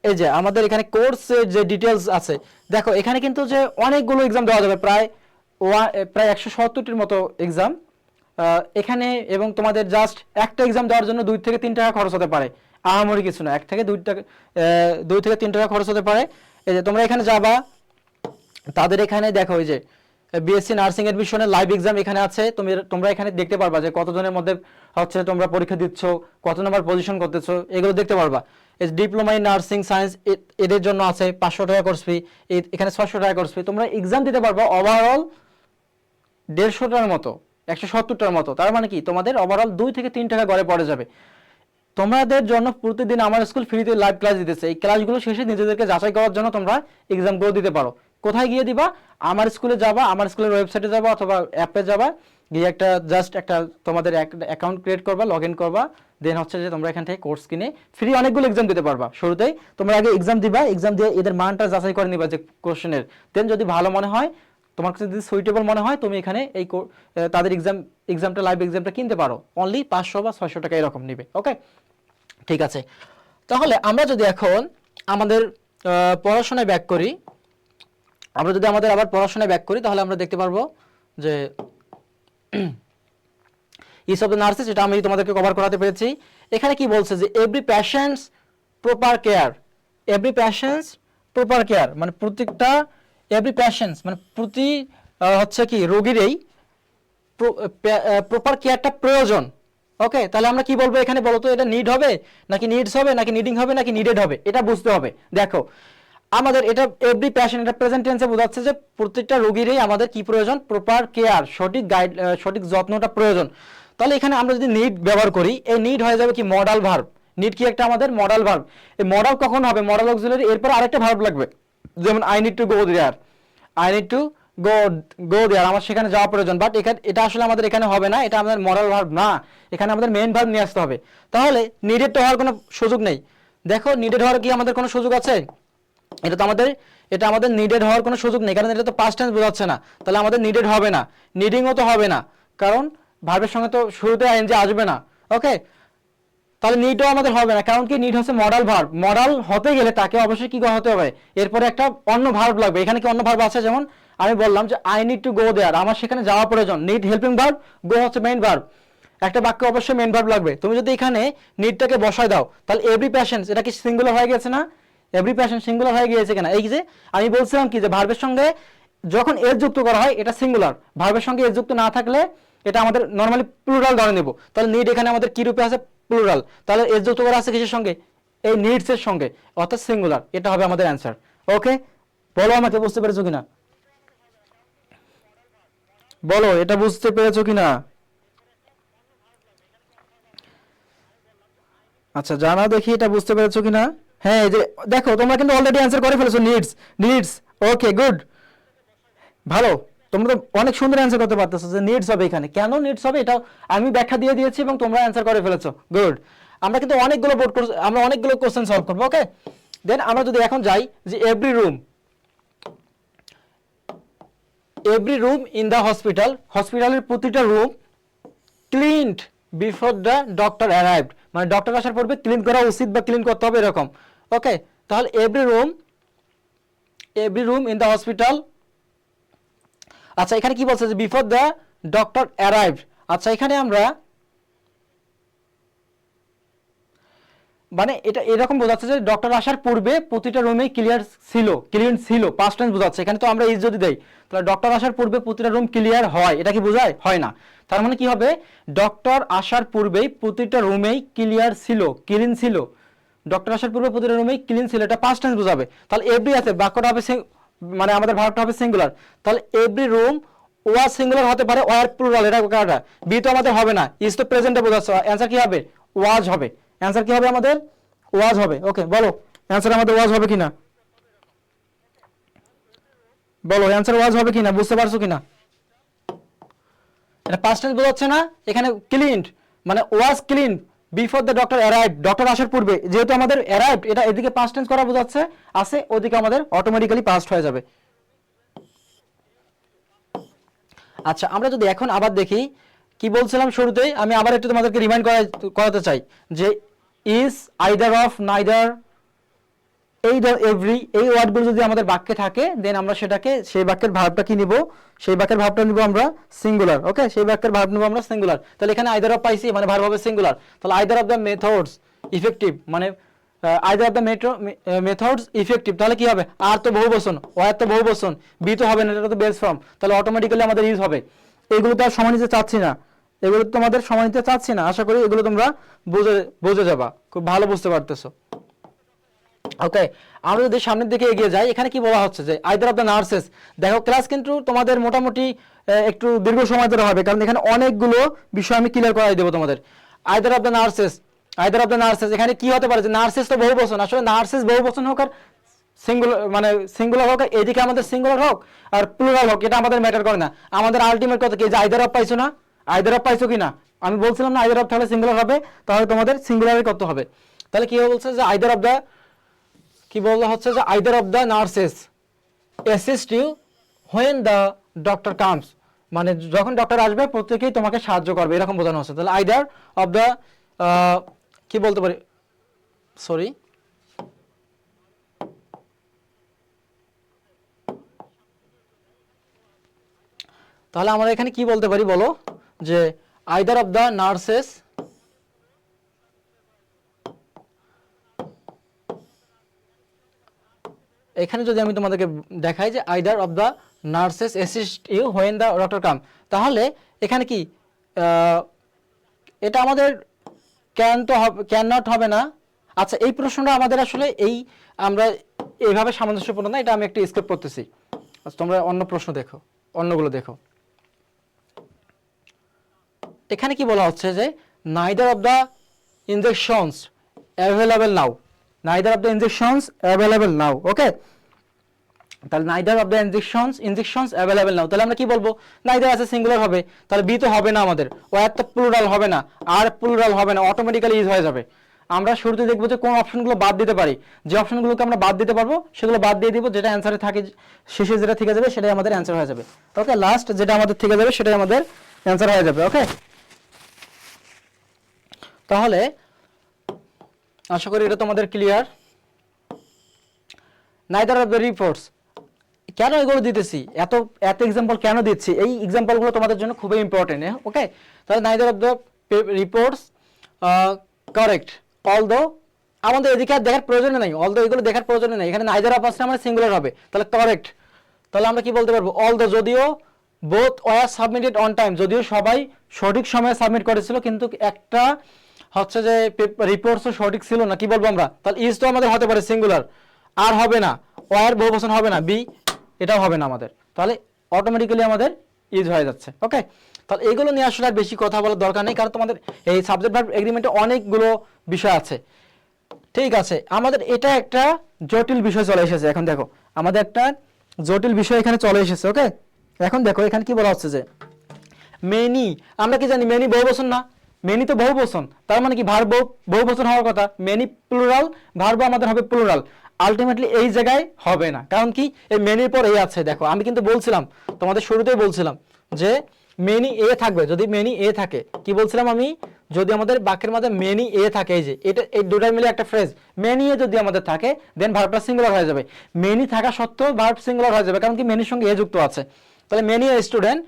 এই যে আমাদের এখানে কোর্সের যে ডিটেলস আছে, দেখো এখানে কিন্তু যে অনেকগুলো এক্সাম দেওয়া যাবে, প্রায় 170টির মতো এক্সাম এখানে, এবং তোমাদের জাস্ট একটা এক্সাম দেওয়ার জন্য 2 থেকে 3 টাকা খরচ হতে পারে, আহামরি কিছু না, 1 থেকে 2 টাকা 2 থেকে 3 টাকা খরচ হতে পারে। এই যে তোমরা এখানে যাবা, তাদের এখানে দেখো এই যে বিএসসি নার্সিং এডমিশনের লাইভ এক্সাম এখানে আছে, তোমরা এখানে দেখতে পারবা যে কতজনের মধ্যে হচ্ছে তোমরা পরীক্ষা দিচ্ছ, কত নাম্বার পজিশন করতেছো, এগুলো দেখতে পারবা। এই ডিপ্লোমা ইন নার্সিং সায়েন্স এদের জন্য আছে 500 টাকা কোর্স ফি, এখানে 600 টাকা কোর্স ফি, তোমরা এক্সাম দিতে পারবা ওভারঅল 150টার মতো, 170টার মতো, তার মানে কি তোমাদের ওভারঅল 2 থেকে 3 টাকা গড়ে পড়ে যাবে। তোমাদের জন্য প্রতিদিন আমার স্কুল ফ্রিতে লাইভ ক্লাস দিতেছে, এই ক্লাসগুলো শেষে নিজেদেরকে যাচাই করার জন্য তোমরা এক্সামগুলো দিতে পারো। কোথায় গিয়ে দিবা, আমার স্কুলে যাবা, আমার স্কুলের ওয়েবসাইটে যাবা অথবা অ্যাপে যাবা, গিয়ে একটা জাস্ট একটা তোমাদের অ্যাকাউন্ট ক্রিয়েট করবা, লগ ইন করবা, দেন হচ্ছে যে তোমরা এখান থেকে কোর্স কিনে ফ্রি অনেকগুলো এক্সাম দিতে পারবা। শুরুতেই তোমরা আগে এক্সাম দিবা, এক্সাম দিয়ে এদের মানটা যাচাই করে নিবা যে কোশ্চেনের, দেন যদি ভালো মনে হয়, তোমার কাছে যদি সুইটেবল মনে হয়, তুমি এখানে এই তাদের এক্সামটা লাইভ এক্সামটা কিনতে পারো, অনলি 500 বা 600 টাকা এরকম নিবে। ওকে, ঠিক আছে, তাহলে আমরা যদি এখন আমাদের পড়াশোনায় ব্যাক করি, আমরা যদি আমাদের আবার পড়াশোনায় ব্যাক করি, তাহলে আমরা দেখতে পারবো যে ইচ অফ দ্য নার্সেস, এটা আমি তোমাদেরকে কভার করাতে পেরেছি। এখানে কি বলছে যে every patients proper care, every patients proper care মানে প্রত্যেকটা, এভরি প্যাশেন্টস মানে প্রতি হচ্ছে কি রোগীরই প্রপার কেয়ারটা প্রয়োজন, ওকে, তাহলে আমরা কি বলবো এখানে, বলতো এটা নিড হবে নাকি নিডস হবে নাকি নিডিং হবে নাকি নিডেড হবে, এটা বুঝতে হবে। দেখো আমাদের এটা এভরি প্যাশন, এটা প্রেজেন্ট টেন্সে বোঝাচ্ছে যে প্রত্যেকটা রোগীরই আমাদের কি প্রয়োজন, প্রপার কেয়ার, সঠিক গাইড, সঠিক যত্নটা প্রয়োজন। তাহলে এখানে আমরা যদি নিড ব্যবহার করি, এই নিড হয়ে যাবে কি মডাল ভার্ব। নিড কি একটা আমাদের মডাল ভার্ব। এই মডাল কখন হবে, মডাল অক্সিলারি, এরপর আরেকটা ভার্ব লাগবে, যেমন I need to go there, I need to go there, আমার সেখানে যাওয়া প্রয়োজন। বাট এখানে এটা আসলে আমাদের এখানে হবে না, এটা আমাদের মডাল ভার্ব না, এখানে আমাদের মেইন ভার্ব নিয়ে আসতে হবে। তাহলে নিডেড তো হওয়ার কোনো সুযোগ নেই। দেখো নিডেড হওয়ার কি আমাদের কোনো সুযোগ আছে, এটা তো আমাদের, এটা আমাদের নিডেড হওয়ার কোনো সুযোগ নেই, কারণ এটা তো পাস্ট টেন্স বোঝাচ্ছে না, তাহলে আমাদের নিডেড হবে না, নিডিংও তো হবে না, কারণ ভার্বের সঙ্গে তো শুরুতে আইএনজি আসবে না। ওকে, তাহলে নিডও আমাদের হবে না, কারণ কি নিড হচ্ছে মডাল ভার্ব, মডাল হতে গেলে তাকে অবশ্যই কি হতে হবে, এরপরে একটা অন্য ভার্ব লাগবে। এখানে কি অন্য ভার্ব আছে, যেমন আমি বললাম যে I need to go there, আমার সেখানে যাওয়া প্রয়োজন, নিড হেল্পিং ভার্ব, গো হচ্ছে মেইন ভার্ব, একটা বাক্যে অবশ্যই মেইন ভার্ব লাগবে। তুমি যদি এখানে নিডটাকে বসায় দাও, তাহলে এভরি প্যাশন্স, এটা কি সিঙ্গুলার হয়ে গেছে না, এভরি প্যাশন সিঙ্গুলার হয়ে গিয়েছে কিনা। এই যে আমি বলছিলাম কি যে ভার্বের সঙ্গে যখন এস যুক্ত করা হয় এটা সিঙ্গুলার, ভার্বের সঙ্গে এস যুক্ত না থাকলে এটা আমাদের নরমালি প্লুরাল ধরে নেব। তাহলে নিড এখানে আমাদের কি রূপে আছে, প্লুরাল, তাহলে এস যুক্ত করা আছে কিসের সঙ্গে, এই নিডস এর সঙ্গে, অর্থাৎ সিঙ্গুলার, এটা হবে আমাদের অ্যান্সার। ওকে, বলো আমাকে বুঝতে পেরেছো কিনা, বলো এটা বুঝতে পেরেছো কিনা। আচ্ছা জানা দেখি এটা বুঝতে পেরেছো কিনা। হ্যাঁ এই যে দেখো তোমরা কিন্তু অলরেডি অ্যান্সার করে ফেলেছো, নিডস, নিডস। ওকে গুড, ভালো, তোমরা তো অনেক সুন্দর অ্যান্সার করতে পারতেছো যে নিডস হবে এখানে, কেন নিডস হবে এটা আমি ব্যাখ্যা দিয়ে দিয়েছি এবং তোমরা অ্যান্সার করে ফেলেছো, গুড। আমরা কিন্তু অনেকগুলো বোর্ড কোর্স, আমরা অনেকগুলো কোশ্চেন সলভ করবো। ওকে, দেন আমরা যদি এখন যাই যে every room, every room in the hospital, হসপিটালের প্রতিটা room cleaned before the doctor arrived, মানে ডক্টর আসার পূর্বে ক্লিন করা উচিত বা ক্লিন করতে হবে এরকম। ওকে, তাহলে every room in the hospital, আচ্ছা এখানে কি বলছে যে বিফোর দ্য ডক্টর অ্যারাইভড, আচ্ছা এখানে আমরা মানে এটা এরকম বোঝাচ্ছে যে ডক্টর আসার পূর্বে প্রতিটা রুমেই ক্লিন ছিল, পাস্ট টেন্স বোঝাচ্ছে। এখানে তো আমরা ইজ যদি দেই, তাহলে ডক্টর আসার পূর্বে প্রতিটা রুম ক্লিয়ার হয়, এটা কি বোঝায়, হয় না। তার মানে কি হবে, ডক্টর আসার পূর্বেই প্রতিটা রুমেই ক্লিয়ার ছিল, ক্লিন ছিল, ডক্টর আসার পূর্বে প্রতিটা রুমেই ক্লিন ছিল, এটা পাস্ট টেন্স বোঝাবে। তাহলে এভরি আছে, বাক্যটা হবে মানে আমাদের ভার্বটা হবে সিঙ্গুলার, তাহলে এভরি রুম ওয়াজ সিঙ্গুলার হতে পারে, ওয়ার প্লুরাল, এটা কাটা, বি তো আমাদের হবে না, ইজ তো প্রেজেন্টে বোঝাচ্ছে, অ্যান্সার কি হবে, ওয়াজ হবে, অ্যান্সার কি হবে আমাদের, ওয়াজ হবে। ওকে বলো অ্যান্সার আমাদের ওয়াজ হবে কিনা, বলো অ্যান্সার ওয়াজ হবে কিনা, বুঝতে পারছো কিনা। এটা পাস্ট টেন্স বোঝাচ্ছে না, এখানে ক্লিনড মানে was clean before the doctor arrived, doctor আসার পূর্বে, যেহেতু আমাদের অ্যারাইভড এটা এদিকে পাস্ট টেন্স করা বোঝাচ্ছে আছে, ওদিকে আমাদের অটোমেটিক্যালি পাস্ট হয়ে যাবে। আচ্ছা আমরা যদি এখন আবার দেখি কি বলছিলাম শুরুতেই, আমি আবার একটু তোমাদেরকে রিমাইন্ড করাতে চাই যে ইজ, আইদার অফ, নাইদার, এই এভরি, এই ওয়ার্ডগুলো যদি আমাদের বাক্যে থাকে দেন আমরা সেটাকে, সেই বাক্যের ভার্বটা কি নিব, সেই বাক্যের ভার্বটা নিব আমরা সিঙ্গুলার। ওকে, সেই বাক্যের ভার্ব নিব আমরা সিঙ্গুলার। তাহলে এখানে আইদার অফ পাইছি মানে ভার্ব হবে সিঙ্গুলার, তাহলে either of the methods effective, মানে either of the methods effective, তাহলে কি হবে, আর তো বহুবচন, ওয়ার তো বহুবচন, বি তো হবে না, এটা তো বেস ফর্ম, তাহলে অটোমেটিক্যালি আমাদের ইউজ হবে। এগুলো তো আর সময় নিতে চাচ্ছি না, এগুলো তো আমাদের সময় নিতে চাচ্ছি না, আশা করি এগুলো তোমরা বুঝে যাবা, খুব ভালো বুঝতে পারতেছো। ওকে, আমরা যদি সামনের দিকে এগিয়ে যাই, এখানে কি বলা হচ্ছে যে আইদার অফ দ্য নার্সেস, দেখো ক্লাস কিন্তু তোমাদের মোটামুটি একটু দীর্ঘ সময় ধরে হবে, কারণ এখানে অনেকগুলো বিষয় আমি ক্লিয়ার করাই দেবো তোমাদের। Either of the nurses, either of the nurses, এখানে কি হতে পারে যে নার্সেস তো বহুবচন, আসলে নার্সেস বহুবচন হোক আর সিঙ্গুলার মানে সিঙ্গুলার হোক, এদিকে আমাদের সিঙ্গুলার হোক আর প্লুরাল হোক, এটা আমাদের ম্যাটার করে না। আমাদের আলটিমেট কথা কি যে আইদার অফ পাইছো না, আইদার অফ পাইছো কিনা, আমি বলছিলাম না আইদার অফ তাহলে সিঙ্গুলার হবে, তাহলে তোমাদের সিঙ্গুলারই করতে হবে। তাহলে কি বলছে যে আইদার অফ দ্য, কি বলা হচ্ছে যে either of the nurses assist you when the doctor comes, মানে যখন ডক্টর আসবে প্রত্যেকেই তোমাকে সাহায্য করবে, এরকম বোঝানো হচ্ছে। তাহলে আইদার অফ দ্য, কি বলতে পারি, সরি, তাহলে আমরা এখানে কি বলতে পারি বলো, যে আইদার অফ দ্য নার্সেস, এখানে যদি আমি তোমাদেরকে দেখাই যে either of the nurses assist you when the doctor come, তাহলে এখানে কি এটা আমাদের ক্যান তো হবে, ক্যান নট হবে না। আচ্ছা এই প্রশ্নটা আমাদের আসলে এই আমরা এইভাবে সামঞ্জস্যপূর্ণ না, এটা আমি একটু স্কিপ করতেছি। আচ্ছা তোমরা অন্য প্রশ্ন দেখো, অন্যগুলো দেখো। এখানে কি বলা হচ্ছে যে neither of the injections available now, neither of the injections available now. Okay, তাহলে neither of the injections available now, তাহলে আমরা কি বলবো? নাইদার আছে সিঙ্গুলার হবে, তাহলে বি তো হবে না আমাদের, ওয়ার তো প্লুরাল হবে না, আর প্লুরাল হবে না, অটোমেটিক্যালি ইজ হয়ে যাবে। আমরা শুরুতে দেখবো যে কোন অপশনগুলো বাদ দিতে পারি, যে অপশনগুলোকে আমরা বাদ দিতে পারবো সেগুলো বাদ দিয়ে দিব, যেটা অ্যান্সারে থাকে শেষে যেটা থেকে যাবে সেটাই আমাদের অ্যান্সার হয়ে যাবে। ওকে, লাস্ট যেটা আমাদের থেকে যাবে সেটাই আমাদের অ্যান্সার হয়ে যাবে। ওকে, তাহলে আশা করি এটা তোমাদের clear. Neither of the reports, কেন এগুলো দিতেছি, এত এত এক্সাম্পল কেন দিচ্ছি? এই এক্সাম্পলগুলো তোমাদের জন্য খুবই ইম্পর্টেন্ট। ওকে, তাহলে neither of the reports correct, although আমাদের এদিকে আর দেখার প্রয়োজন নেই, অলদো এগুলো দেখার প্রয়োজন নেই, এখানে নাইদার অফ আসলে আমার সিঙ্গুলার হবে, তাহলে কারেক্ট। তাহলে আমরা কি বলতে পারবো? অলদো যদিও both war submitted on time, যদিও সবাই সঠিক সময়ে সাবমিট করেছিল, কিন্তু একটা হচ্ছে যে রিপোর্টসও সঠিক ছিল না, কি বলবো আমরা? তাহলে ইজ তো আমাদের হতে পারে সিঙ্গুলার, আর হবে না, ওয়ার বহুবচন হবে না, বি এটাও হবে না আমাদের, তাহলে অটোমেটিক্যালি আমাদের ইজ হয়ে যাচ্ছে। ওকে, তাহলে এইগুলো নিয়ে আসলে আর বেশি কথা বলার দরকার নেই, কারণ তোমাদের এই সাবজেক্ট ভার্ব এগ্রিমেন্টে অনেকগুলো বিষয় আছে। ঠিক আছে, আমাদের এটা একটা জটিল বিষয় চলে এসেছে। এখন দেখো আমাদের একটা জটিল বিষয় এখানে চলে এসেছে। ওকে, এখন দেখো এখানে কি বলা হচ্ছে যে মেনি, আমরা কি জানি মেনি বহুবচন না, মেনি তো বহুবচন, তার মানে কি ভার্ব বহুবচন হওয়ার কথা, মেনি প্লুরাল, ভার্ব আমাদের হবে প্লুরাল। আলটিমেটলি এই জায়গায় হবে না, কারণ কি এই মেনির পর এই আছে। দেখো আমি কিন্তু বলছিলাম, তোমাদের শুরুতেই বলছিলাম যে মেনি এ থাকবে, যদি মেনি এ থাকে, কি বলছিলাম আমি? যদি আমাদের বাক্যের মধ্যে মেনি এ থাকে, এই যে এটা এই দুটার মিলে একটা ফ্রেজ, মেনি এ যদি আমাদের থাকে দেন ভার্বটা সিঙ্গুলার হয়ে যাবে। মেনি থাকা সত্ত্বেও ভার্ব সিঙ্গুলার হয়ে যাবে, কারণ কি মেনির সঙ্গে এ যুক্ত আছে। তাহলে many a student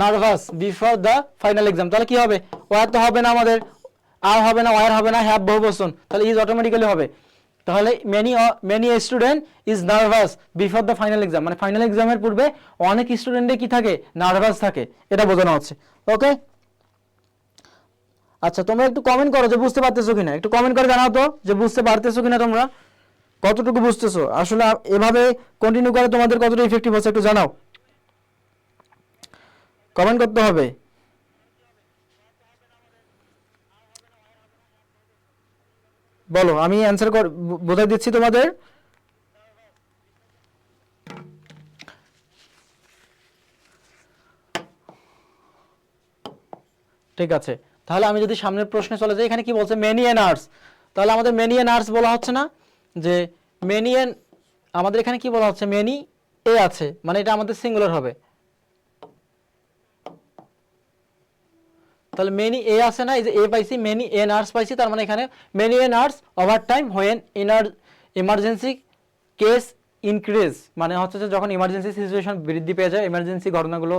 nervous before the final exam, তাহলে কি হবে? ওয়ার তো হবে না আমাদের, আর হবে না, ওয়ার হবে না, হ্যাভ বহুবচন, তাহলে ইজ অটোমেটিক্যালি হবে। তাহলে many student is nervous before the final exam, মানে ফাইনাল এক্সামের পূর্বে অনেক স্টুডেন্টে কি থাকে? নার্ভাস থাকে, এটা বোঝানো হচ্ছে। ওকে, আচ্ছা তোমরা একটু কমেন্ট করো যে বুঝতে পারতেছো কিনা, একটু কমেন্ট করে জানাও তো যে বুঝতে পারতেছো কিনা, তোমরা কতটুকু বুঝতেছো আসলে, এভাবে কন্টিনিউ করে তোমাদের কতটা ইফেক্টিভ হচ্ছে একটু জানাও, কমেন্ট করতে হবে। বলো, আমি অ্যান্সার বোঝাই দিচ্ছি তোমাদের। ঠিক আছে, তাহলে আমি যদি সামনের প্রশ্নে চলে যাই, এখানে কি বলছে? মেনি এন আর্টস, তাহলে আমাদের মেনি এন আর্টস বলা হচ্ছে না, যে মেনি এন, আমাদের এখানে কি বলা হচ্ছে? মেনি এ আছে, মানে এটা আমাদের সিঙ্গুলার হবে। তাহলে মেনি এ আছে না, এই যে এ পাইছি, মেনি এন আর্টস পাইছি, তার মানে এখানে many N arts over time when emergency case increase, মানে হচ্ছে যে যখন ইমার্জেন্সি সিচুয়েশন বৃদ্ধি পেয়ে যায়, ইমার্জেন্সি ঘটনাগুলো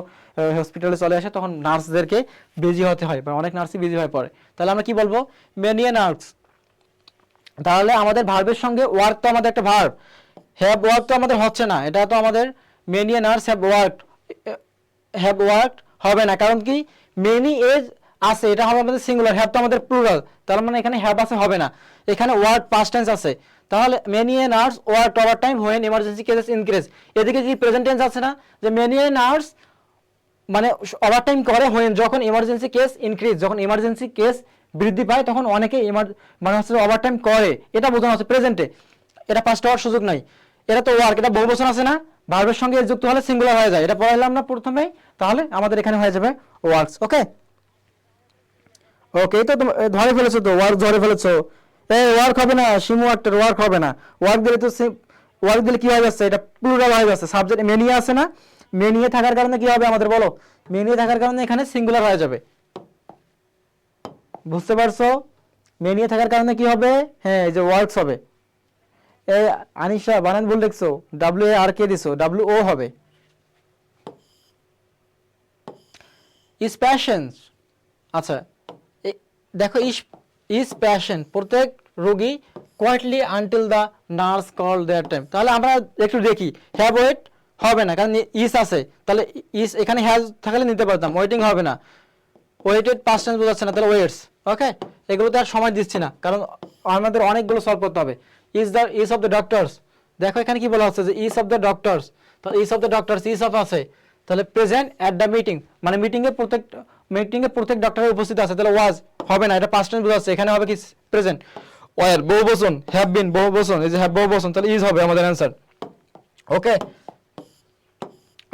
হসপিটালে চলে আসে, তখন নার্সদেরকে বিজি হতে হয়, বা অনেক নার্সই বিজি হয়ে পড়ে। তাহলে আমরা কি বলবো? Many N arts. তাহলে আমাদের ভার্বের সঙ্গে ওয়ার্ক, তো আমাদের একটা ভার্ব, হ্যাভ ওয়ার্ক তো আমাদের হচ্ছে না, এটা তো আমাদের many N arts have worked হবে না, কারণ কি মেনি এজ আছে, এটা হবে আমাদের সিঙ্গুলার, হ্যাভ তো আমাদের প্লুরাল, তার মানে এখানে হ্যাভ আছে, হবে না। এখানে ওয়ার্ক পাস্ট টেন্স আছে, তাহলে many N arts work over time when emergency cases increase, এদিকে কি প্রেজেন্ট টেন্স আছে না, যে মেনি এন আর্টস মানে ওভার টাইম করে হোয়েন, যখন ইমার্জেন্সি কেস ইনক্রিজ, যখন ইমার্জেন্সি কেস বৃদ্ধি পায় তখন অনেকে মানে হচ্ছে ওভার টাইম করে, এটা বোঝানো হচ্ছে প্রেজেন্টে, এটা পাস্ট হওয়ার সুযোগ নাই। এটা তো ওয়ার্ক, এটা বহুবচন আছে না, ভার্বের সঙ্গে যুক্ত হলে সিঙ্গুলার হয়ে যায়, এটা পড়াইলাম না প্রথমেই, তাহলে আমাদের এখানে হয়ে যাবে ওয়ার্কস। ওকে, ওকে, তো ধরে ফেলেছো, তো ওয়ার্ক ধরে ফেলেছো। এই ওয়ার্ক হবে না, শিমু ওয়ার্কটার ওয়ার্ক হবে না, ওয়ার্ক দিলে তো ওয়ার্ক দিলে কি হয়ে যাচ্ছে? এটা প্লুরাল হয়ে যাচ্ছে, সাবজেক্ট মেনিয়ে আছে না, মেনিয়ে থাকার কারণে কি হবে আমাদের? বলো, মেনিয়ে থাকার কারণে এখানে সিঙ্গুলার হয়ে যাবে, বুঝতে পারছো? মেনিয়ে থাকার কারণে কি হবে? হ্যাঁ, এই যে ওয়ার্কস হবে। এই আনিশা বানান ভুল লিখছো, ডাব্লিউ এ আর কে দিছো, ডাব্লিউ ও হবে। ইজ প্যাশন্স, আচ্ছা দেখো ইজ প্যাশন, প্রত্যেক রোগী quietly until the nurse call there time, তাহলে আমরা একটু দেখি, হ্যাভ ওয়েট হবে না, কারণ ইস আছে, তাহলে ইস এখানে হ্যাজ থাকলে নিতে পারতাম, ওয়েটিং হবে না, ওয়েটেড পাস্ট টেন্স বোঝাচ্ছে না, তাহলে ওয়েটস। ওকে, এগুলোতে আর সময় দিচ্ছি না, কারণ আমাদের অনেকগুলো সলভ করতে হবে। ইজ অফ দ্য ডক্টরস, দেখো এখানে কি বলা হচ্ছে যে ইজ অফ দ্য ডক্টরস, তো is of the doctors, is of আছে, তাহলে প্রেজেন্ট অ্যাট দ্য মিটিং, মানে মিটিংয়ে প্রত্যেক ডক্টরের উপস্থিত আছে, তাহলে ওয়াজ হবে না, এটা পাস্ট টেন্স বোঝাচ্ছে, এখানে হবে কি প্রেজেন্ট। ওয়ার বহুবচন, হ্যাভ বিন বহুবচন, এই যে হ্যাভ বহুবচন, তাহলে ইজ হবে আমাদের অ্যান্সার। ওকে,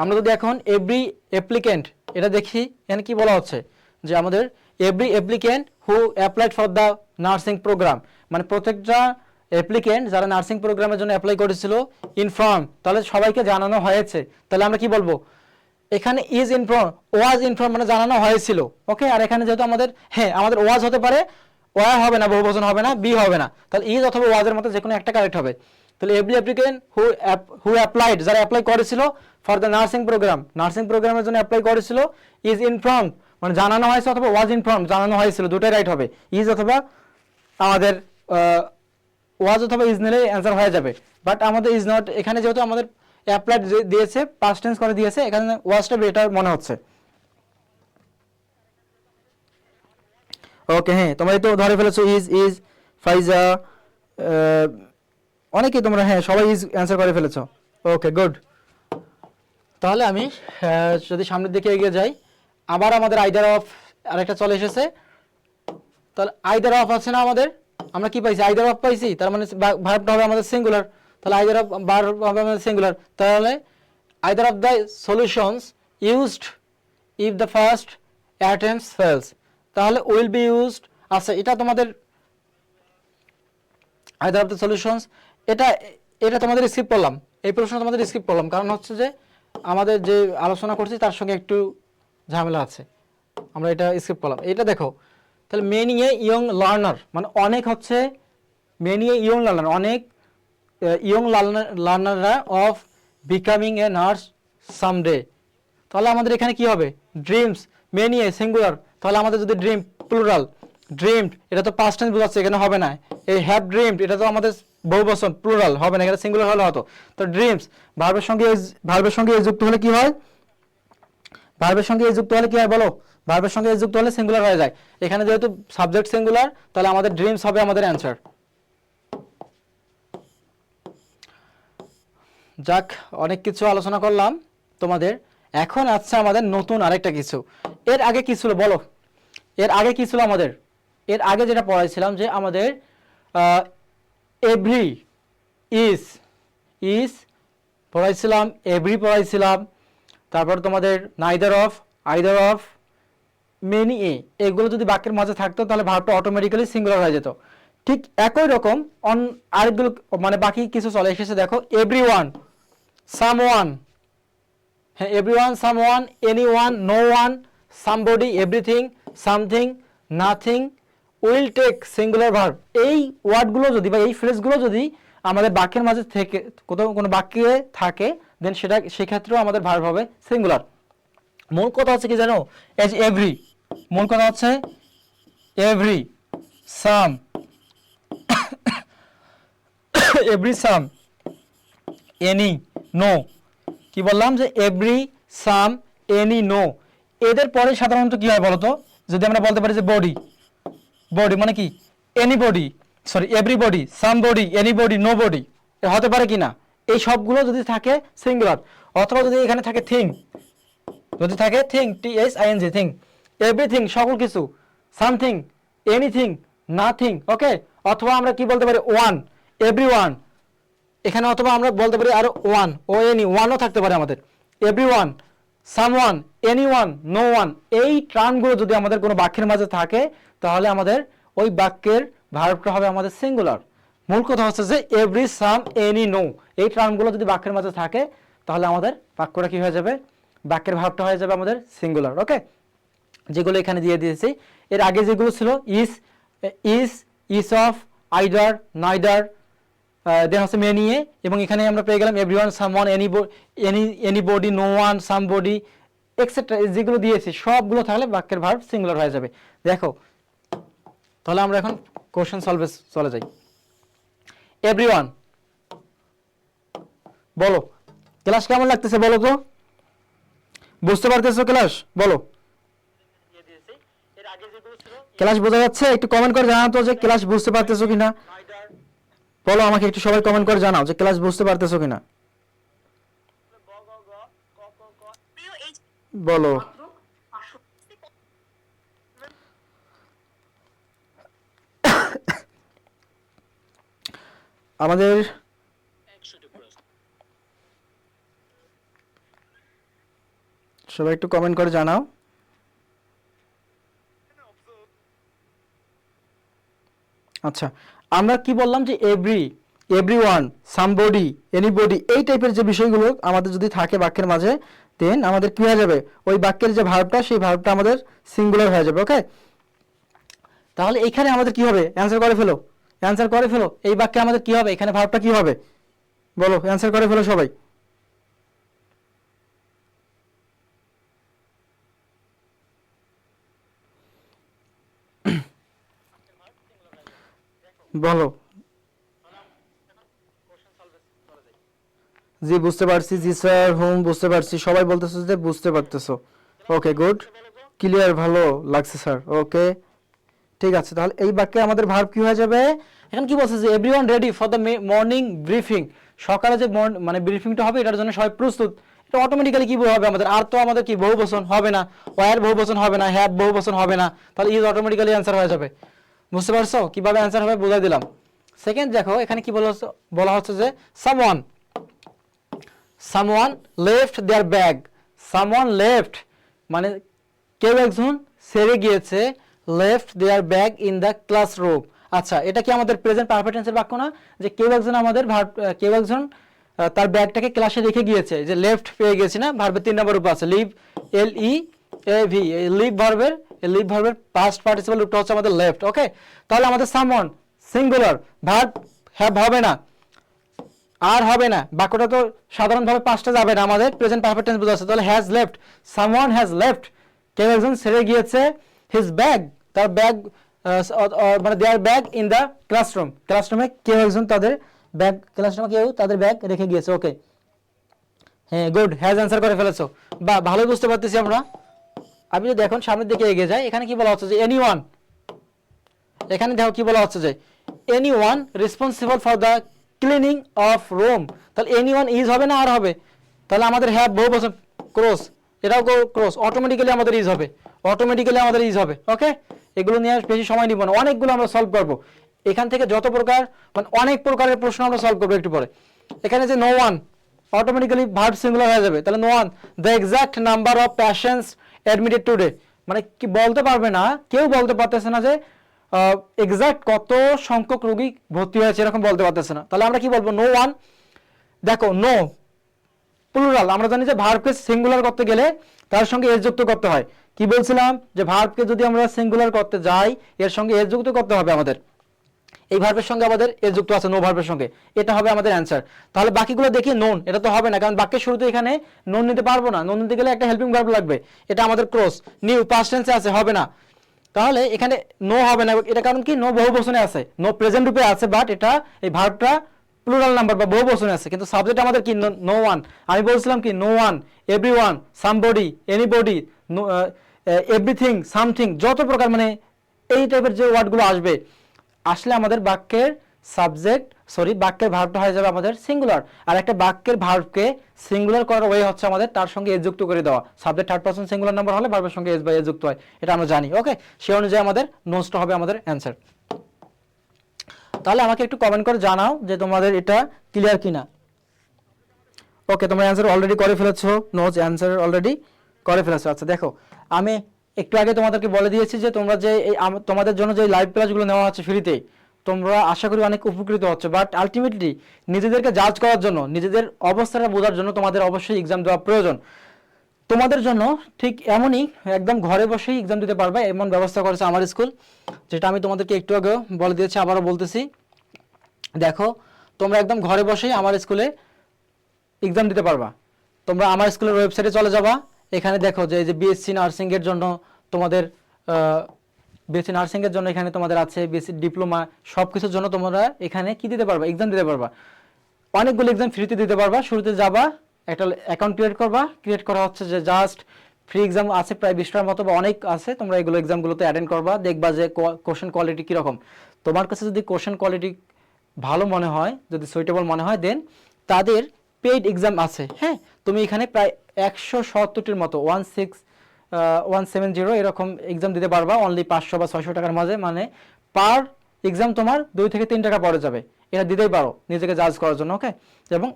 আমরা যদি এখন এভরি অ্যাপ্লিকেন্ট এটা দেখি, এখানে কি বলা হচ্ছে যে আমাদের every applicant who applied for the nursing program, মানে প্রত্যেকটা অ্যাপ্লিকেন্ট যারা নার্সিং প্রোগ্রামের জন্য অ্যাপ্লাই করেছিল ইনফর্ম, তাহলে সবাইকে জানানো হয়েছে, তাহলে আমরা কি বলবো এখানে ইজ ইনফর্ম, ওয়াজ ইনফর্ম মানে জানানো হয়েছিল। ওকে, আর এখানে যেহেতু আমাদের হ্যাঁ আমাদের ওয়াজ হতে পারে, ওয়ার হবে না, বহুবচন হবে না, বি হবে না, তাহলে ইজ অথবা ওয়াজের মধ্যে যে কোনো একটা কারেক্ট হবে। তাহলে এভরি অ্যাপ্লিকেন্ট হু অ্যাপ্লাইড, যারা অ্যাপ্লাই করেছিল for the nursing program, nursing প্রোগ্রামের জন্য অ্যাপ্লাই করেছিল, ইজ ইনফর্ম মানে জানানো হয়েছে, অথবা ওয়াজ ইনফর্ম জানানো হয়েছিল, দুটোই রাইট হবে। ইজ অথবা আমাদের ওয়াজ অথবা ইজ নিলে অ্যান্সার হয়ে যাবে, বাট আমাদের ইজ নট, এখানে যেহেতু আমাদের অ্যাপ্লাইড দিয়েছে পাস্ট টেন্স করে দিয়েছে, এখানে ওয়াজটা বেটার মনে হচ্ছে। ওকে, হ্যাঁ তোমরা তো ধরে ফেলেছো ইজ ফাইজা, অনেকেই তোমরা হ্যাঁ সবাই ইজ অ্যান্সার করে ফেলেছো। ওকে গুড, তাহলে আমি যদি সামনের দিকে এগিয়ে যাই, আবার আমাদের আইদার অফ আরেকটা চলে এসেছে, তাহলে আইদার অফ আছে না আমাদের, আমরা কি পাইছি আইদার অফ পাইছি, তার মানে ভার্বটা হবে আমাদের সিঙ্গুলার, তাহলে আইদার অফ ভার্ব হবে আমাদের সিঙ্গুলার, তাহলে either of the solutions used if the first attempt fails, তাহলে উইল বি ইউজড। আচ্ছা, এটা তোমাদের আইদার অফ দ্য সলিউশনস, এটা এটা তোমাদের স্কিপ করলাম, এই প্রশ্ন তোমাদের স্কিপ করলাম, কারণ হচ্ছে যে আমাদের যে আলোচনা করছি তার সঙ্গে একটু ঝামেলা আছে, আমরা এটা স্কিপ করলাম। এটা দেখো, তাহলে মেনি এ ইয়ং লার্নার মানে অনেক হচ্ছে, মেনি এ ইয়ং লার্নার অনেক young লার্নাররা of becoming a nurse someday, তাহলে আমাদের এখানে কি হবে ড্রিমস, মেনি এ সিঙ্গুলার, তাহলে আমাদের যদি ড্রিম প্লুরাল, ড্রিমড এটা তো পাস্ট টেন্স বোঝাচ্ছে, এখানে হবে না। এই হ্যাভ ড্রিমড এটা তো আমাদের বহুবচন প্লুরাল, হবে না, এখানে সিঙ্গুলার হলে হতো। তো ড্রিমস ভার্বের সঙ্গে এ যুক্ত হলে কি হয়, ভার্বের সঙ্গে এ যুক্ত হলে কি হয় বলো, ভার্বের সঙ্গে এ যুক্ত হলে সিঙ্গুলার হয়ে যায়, এখানে যেহেতু সাবজেক্ট সিঙ্গুলার, তাহলে আমাদের ড্রিমস হবে আমাদের অ্যান্সার। যাক, অনেক কিছু আলোচনা করলাম তোমাদের, এখন আছে আমাদের নতুন আরেকটা কিছু। এর আগে কি ছিল বলো, এর আগে কি ছিল আমাদের, এর আগে যেটা পড়াইছিলাম যে আমাদের এভরি ইজ ইজ পড়াইছিলাম, এভরি পড়াইছিলাম, তারপর তোমাদের neither of, either of, many এ, এগুলো যদি বাক্যের মাঝে থাকতো তাহলে ভার্বটা অটোমেটিক্যালি সিঙ্গুলার হয়ে যেত। ঠিক একই রকম আরেকগুলো মানে বাকি কিছু চলে এসেছে, দেখো এভরিওয়ান, সামওয়ান, হ্যাঁ everyone, someone, anyone, no one, somebody, everything, something, nothing, will take singular verb, এই ওয়ার্ডগুলো যদি বা এই ফ্রেজগুলো যদি আমাদের বাক্যের মাঝে থেকে কোথাও কোনো বাক্যে থাকে, দেন সেটা সেক্ষেত্রেও আমাদের ভার্ব হবে সিঙ্গুলার। মূল কথা হচ্ছে কি জানো, এজ এভরি, মূল কথা হচ্ছে এভরি, সাম, এভরি সাম, এনি, নো, কি বললাম যে এভরি সাম, এনি, নো, এদের পরে সাধারণত কি হয় বলতো, যদি আমরা বলতে পারি যে বডি, বডি মানে কি anybody, sorry everybody, somebody, anybody, nobody, হতে পারে কি না, এই সবগুলো যদি থাকে সিঙ্গুলার, অথবা যদি এখানে থাকে থিং, যদি থাকে থিং, THING, থিং, এভরিথিং সকল কিছু, সামথিং, এনিথিং, নাথিং, ওকে, অথবা আমরা কি বলতে পারি ওয়ান, এভরিওয়ান, এখানে অথবা আমরা বলতে পারি আরো ওয়ান, ও এনি, ওয়ানও থাকতে পারে আমাদের, everyone, someone, anyone, no one, এই টার্মগুলো যদি আমাদের কোনো বাক্যের মাঝে থাকে তাহলে আমাদের ওই বাক্যের ভার্বটা হবে আমাদের সিঙ্গুলার। মূল কথা হচ্ছে যে এভরি, সাম, এনি, নো, এই টার্মগুলো যদি বাক্যের মাঝে থাকে তাহলে আমাদের বাক্যটা কি হয়ে যাবে, বাক্যের ভার্বটা হয়ে যাবে আমাদের সিঙ্গুলার। ওকে, যেগুলো এখানে দিয়ে দিয়েছি, এর আগে যেগুলো ছিল is, is of, either, neither, then হচ্ছে মেনি এ, এবং এখানে আমরা পেয়ে গেলাম everyone, someone, anybody, no one, somebody, et cetera, যেগুলো দিয়েছি সবগুলো থাকলে বাক্যের ভার্ব সিঙ্গুলার হয়ে যাবে। দেখো, তাহলে আমরা এখন কোশ্চেন সলভে চলে যাই। এভরিওয়ান, বলো ক্লাস কেমন লাগতেছে বলো তো, বুঝতে পারতেছো ক্লাস বলো। ক্লাস বোঝা যাচ্ছে? একটু কমেন্ট করে জানাও তো যে ক্লাস বুঝতে পারতেছো কিনা। বলো আমাকে একটু, সবাই কমেন্ট করে জানাও যে ক্লাস বুঝতে পারতেছো কিনা। বলো। আমাদের সবাই একটু কমেন্ট করে জানাও। আচ্ছা, আমরা কি বললাম যে এভরিওয়ান, সামবডি, এনিবডি, এই টাইপের যে বিষয়গুলো আমাদের যদি থাকে বাক্যের মাঝে, দেন আমাদের কি হয়ে যাবে, ওই বাক্যের যে ভার্বটা সেই ভার্বটা আমাদের সিঙ্গুলার হয়ে যাবে। ওকে, তাহলে এখানে আমাদের কি হবে, অ্যান্সার করে ফেলো, অ্যান্সার করে ফেলো। এই বাক্যে আমাদের কি হবে, এখানে ভার্বটা কি হবে বলো, অ্যান্সার করে ফেলো সবাই। বলো। জি বুঝতে পারছি, জি স্যার, হুম বুঝতে পারছি, সবাই বলতেছো যে বুঝতে পারতেছো। ওকে গুড, ক্লিয়ার, ভালো লাগছে স্যার। ওকে ঠিক আছে, তাহলে এই বাক্যে আমাদের ভার্ব কি হয়ে যাবে, এখন কি বলছে যে everyone ready for the morning briefing, সকালে যে মানে ব্রিফিংটা হবে এটার জন্য সবাই প্রস্তুত। এটা অটোমেটিক্যালি কি হবে আমাদের, আর তো আমাদের কি বহু বচন হবে না, ওয়ার বহু বচন হবে না, হ্যাভ বহু বচন হবে না, তাহলে ইজ অটোমেটিক্যালি অ্যান্সার হয়ে যাবে। বুঝতে পারছো কিভাবে অ্যান্সার হবে, বোঝাই দিলাম। সেকেন্ড দেখো এখানে কি বলা হচ্ছে যে someone left their bag, someone left মানে কেউ একজন ছেড়ে গিয়েছে, left their bag in the classroom. আচ্ছা, এটা কি আমাদের প্রেজেন্ট পারফেক্ট টেন্সের বাক্য না, যে কেউ একজন আমাদের কেউ একজন তার ব্যাগটাকে ক্লাসে রেখে গিয়েছে, যে লেফট পেয়ে গেছি না, ভার্বের 3 নম্বর রূপ আছে leave, L E A V, এই লিভ ভার্বের পাস্ট পার্টিসিপল রূপটা হচ্ছে আমাদের লেফট। ওকে, তাহলে আমাদের সামওয়ান সিঙ্গুলার, ভার্ব হ্যাভ হবে না, আর হবে না, বাক্যটা তো সাধারণভাবে পাঁচটা যাবে না, আমাদের প্রেজেন্ট পারফেক্ট টেন্স বোঝাচ্ছে। তাহলে has left, someone has left, কেউ একজন ছেড়ে গিয়েছে, হিজ ব্যাগ, তার ব্যাগ, মানে দেয়ার ব্যাগ ইন দ্য ক্লাসরুম, ক্লাসরুমে কেউ একজন তাদের ব্যাগ, ক্লাসরুমে কেউ তাদের ব্যাগ রেখে গিয়েছে। ওকে হ্যাঁ গুড, হ্যাজ অ্যান্সার করে ফেলেছো, বা ভালোই বুঝতে পারতেছি আমরা। আমি যদি এখন সামনের দিকে এগিয়ে যাই, এখানে কি বলা হচ্ছে যে এনিওয়ান, এখানে দেখো কি বলা হচ্ছে যে anyone responsible for the cleaning of room, তাহলে এনিওয়ান ইজ হবে না আর হবে, তাহলে আমাদের হ্যাভ বহু বছর ক্রস, এটাও ক্রস, অটোমেটিক্যালি আমাদের ইজ হবে, অটোমেটিক্যালি আমাদের ইজ হবে। ওকে, এগুলো নিয়ে বেশি সময় নিব না, অনেকগুলো আমরা সলভ করব এখান থেকে, যত প্রকার মানে অনেক প্রকারের প্রশ্ন আমরা সলভ করবো একটু পরে। এখানে যে no one, automatically verb singular হয়ে যাবে, তাহলে no one the exact number of patients admitted today, মানে কি বলতে পারবে না, কেউ বলতে পারতেছে না যে এক্সাক্ট কত সংখ্যক রোগী ভর্তি হয়েছে, এরকম বলতে পারতেছে না, তাহলে আমরা কি বলবো, নো ওয়ান। দেখো নো প্লুরাল, আমরা জানি যে ভার্বকে সিঙ্গুলার করতে গেলে তার সঙ্গে এস যুক্ত করতে হয়। কি বলছিলাম, যে ভার্বকে যদি আমরা সিঙ্গুলার করতে যাই এর সঙ্গে এস যুক্ত করতে হবে আমাদের, এই ভার্বের সঙ্গে আমাদের এস যুক্ত আছে নো ভার্বের সঙ্গে, এটা হবে আমাদের অ্যান্সার। তাহলে বাকিগুলো দেখি নোন, এটা তো হবে না, কারণ বাক্যের শুরুতে এখানে নোন নিতে পারবো না, নোন নিতে গেলে একটা হেল্পিং ভার্ব লাগবে, এটা আমাদের ক্রস, নিউ পাস্ট টেন্সে আছে, হবে না, তাহলে এখানে নো হবে না, এটা কারণ কি নো বহু বচনে আছে, নো প্রেজেন্ট রূপে আছে, বাট এটা এই ভার্বটা প্লুরাল নাম্বার বা বহু বচনে আছে, কিন্তু সাবজেক্ট আমাদের কি নো ওয়ান। আমি বলছিলাম কি no one, everyone, somebody, anybody, everything, something, যত প্রকার মানে এই টাইপের যে ওয়ার্ডগুলো আসবে, আসলে আমাদের বাক্যের সাবজেক্ট বাক্যের ভার্বটা হয়ে যাবে আমাদের সিঙ্গুলার। আর একটা বাক্যের ভার্বকে সিঙ্গুলার করার ওয়ে হচ্ছে আমাদের তার সঙ্গে এস যুক্ত করে দেওয়া, subject third person singular number হলে ভার্বের সঙ্গে এস বা এস যুক্ত হয়, এটা আমরা জানি। ওকে, সেই অনুযায়ী আমাদের নোটসটা হবে আমাদের অ্যান্সার। তাহলে আমাকে একটু কমেন্ট করে জানাও যে তোমাদের এটা ক্লিয়ার কিনা। ওকে, তোমরা অ্যান্সার অলরেডি করে ফেলেছো, নোটস অ্যান্সার অলরেডি করে ফেলেছো। আচ্ছা দেখো, আমি একটু আগে তোমাদেরকে বলে দিয়েছি যে তোমরা যে তোমাদের জন্য যে লাইভ ক্লাসগুলো নেওয়া হচ্ছে ফ্রিতে, তোমরা আশা করি অনেক উপকৃত হচ্ছে, বাট আলটিমেটলি নিজেদেরকে জাজ করার জন্য, নিজেদের অবস্থাটা বোঝার জন্য তোমাদের অবশ্যই এক্সাম দেওয়া প্রয়োজন। তোমাদের জন্য ঠিক এমনই একদম ঘরে বসেই এক্সাম দিতে পারবে এমন ব্যবস্থা করেছে আমার স্কুল, যেটা আমি তোমাদেরকে একটু আগেও বলে দিয়েছি, আবারও বলতেছি। দেখো, তোমরা একদম ঘরে বসেই আমার স্কুলে এক্সাম দিতে পারবা। তোমরা আমার স্কুলের ওয়েবসাইটে চলে যাবা, এখানে দেখো যে এই যে বিএসসি নার্সিং এর জন্য তোমাদের বিএসসি নার্সিং এর জন্য এখানে তোমাদের আছে, বিএসসি ডিপ্লোমা, সব কিছুর জন্য তোমরা এখানে কি দিতে পারবা, এক্সাম দিতে পারবা। অনেকগুলো এক্সাম ফ্রিতে দিতে পারবা। শুরুতে যাবা, একটা অ্যাকাউন্ট ক্রিয়েট করবা, ক্রিয়েট করা হচ্ছে যে জাস্ট ফ্রি এক্সাম আছে প্রায় 20টার মতো বা অনেক আছে, তোমরা এগুলো এক্সামগুলোতে অ্যাটেন্ড করবা, দেখবা যে কোশ্চেন কোয়ালিটি কীরকম। তোমার কাছে যদি কোশ্চেন কোয়ালিটি ভালো মনে হয়, যদি সুইটেবল মনে হয়, দেন তাদের পেইড এক্সাম আছে। হ্যাঁ, তুমি এখানে প্রায় 170টির মতো 170 এরকম এক্সাম দিতে পারবা অনলি 500 বা 600 টাকার মাঝে, মানে পার এক্সাম তোমার 2 থেকে 3 টাকা পড়ে যাবে। এটা দিতেই পারো নিজেকে জাজ করার জন্য। ওকে, এবং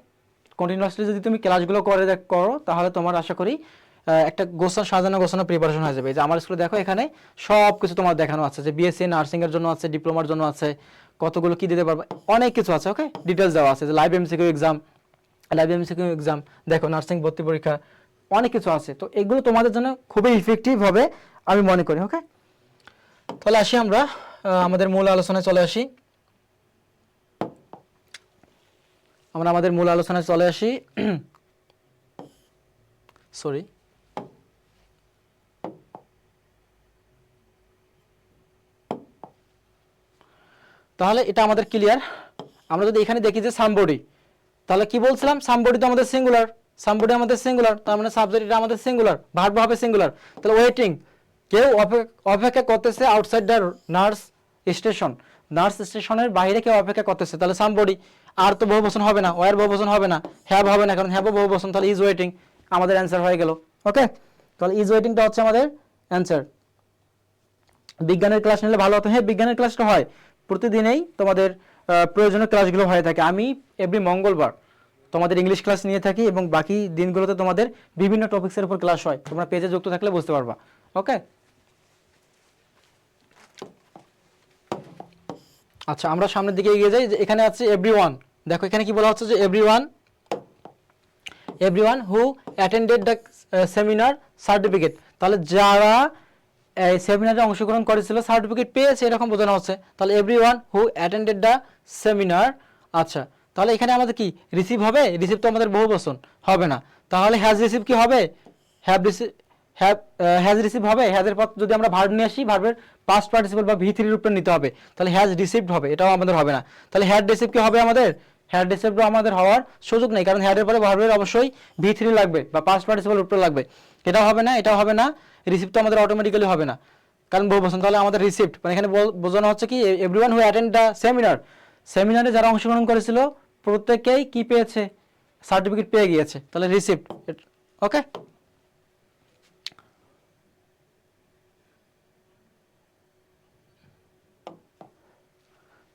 কন্টিনিউয়াসলি যদি তুমি ক্লাসগুলো করো তাহলে তোমার আশা করি একটা সাজানো প্রিপারেশন হয়ে যাবে। যে আমার স্কুলে দেখো এখানে সব কিছু তোমার দেখানো আছে, যে বিএসসি নার্সিংয়ের জন্য আছে, ডিপ্লোমার জন্য আছে, কতগুলো কি দিতে পারবে, অনেক কিছু আছে। ওকে, ডিটেলস দেওয়া আছে, যে লাইভ এমসিকিউ এক্সাম দেখো, নার্সিং ভর্তি পরীক্ষা, অনেক কিছু আছে। তো এগুলো তোমাদের জন্য খুবই ইফেক্টিভ হবে আমি মনে করি। ওকে, তাহলে আসি আমরা আমাদের মূল আলোচনায় চলে আসি। সরি, তাহলে এটা আমাদের ক্লিয়ার। আমরা যদি এখানে দেখি যে সামবডি, তাহলে কি বলছিলাম, সামবডি তো আমাদের সিঙ্গুলার, তার মানে সাবজেক্ট এটা আমাদের সিঙ্গুলার, ভার্ব হবে সিঙ্গুলার। তাহলে ওয়েটিং, কেউ অপেক্ষা করতেছে আউটসাইড দ্য নার্স স্টেশনের বাইরে কেউ অপেক্ষা করতেছে, তাহলে সামবডি। আর তো বহুবচন হবে না, ওয়ার বহুবচন হবে না, হ্যাভ হবে না, কারণ হ্যাভও বহুবচন, তাহলে ইজ ওয়েটিং আমাদের অ্যান্সার হয়ে গেল। ওকে, তাহলে ইজ ওয়েটিংটা হচ্ছে আমাদের অ্যান্সার। বিজ্ঞানের ক্লাস নিলে ভালো হতো। হ্যাঁ, বিজ্ঞানের ক্লাসটা হয় প্রতিদিনেই, তোমাদের প্রয়োজনীয় ক্লাসগুলো হয়ে থাকে। আমি এভরি মঙ্গলবার তোমাদের ইংলিশ ক্লাস নিয়ে থাকি, এবং বাকি দিনগুলোতে তোমাদের বিভিন্ন টপিক্সের উপর ক্লাস হয়, তোমরা পেজে যুক্ত থাকলে বুঝতে পারবা। ওকে, আচ্ছা, আমরা সামনের দিকে এগিয়ে যাই। এখানে আছে এভরিওয়ান, দেখো এখানে কি বলা হচ্ছে, যে everyone who attended the seminar certificate, তাহলে যারা এই সেমিনারে অংশগ্রহণ করেছিল সার্টিফিকেট পেয়েছে, এরকম বোঝানো হচ্ছে। তাহলে everyone who attended the seminar. আচ্ছা, তাহলে এখানে আমাদের কি রিসিভ হবে? রিসিভ তো আমাদের বহুবচন হবে না, তাহলে হ্যাজ রিসিভ কি হবে? হ্যাজ রিসিভ হবে। হ্যাজের পর যদি আমরা ভার্ব নিয়ে আসি, ভার্বের পাস্ট পার্টিসিপল বা ভি থ্রি রূপে নিতে হবে, তাহলে হ্যাজ রিসিভড হবে, এটাও আমাদের হবে না। তাহলে হ্যাড রিসিভ কি হবে আমাদের? হ্যাড রিসিভড আমাদের হওয়ার সুযোগ নেই, কারণ হ্যাডের পরে ভার্বের অবশ্যই ভি থ্রি লাগবে বা পাস্ট পার্টিসিপল রূপে লাগবে। এটাও হবে না, এটাও হবে না। রিসিভ তো আমাদের অটোমেটিক্যালি হবে না, কারণ বহুবচন। তাহলে আমাদের রিসিভড, মানে এখানে বোঝানো হচ্ছে কি, এভরিওয়ান হু অ্যাটেন্ড দ্য সেমিনারে যারা অংশগ্রহণ করেছিল প্রত্যেকেই কি পেয়েছে? সার্টিফিকেট পেয়ে গিয়েছে, তাহলে রিসিভড। ওকে,